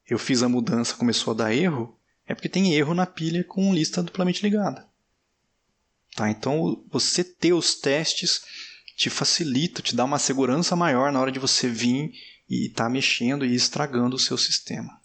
eu fiz a mudança, começou a dar erro, é porque tem erro na pilha com lista duplamente ligada. Tá? Então, você ter os testes te facilita, te dá uma segurança maior na hora de você vir e estar mexendo e estragando o seu sistema.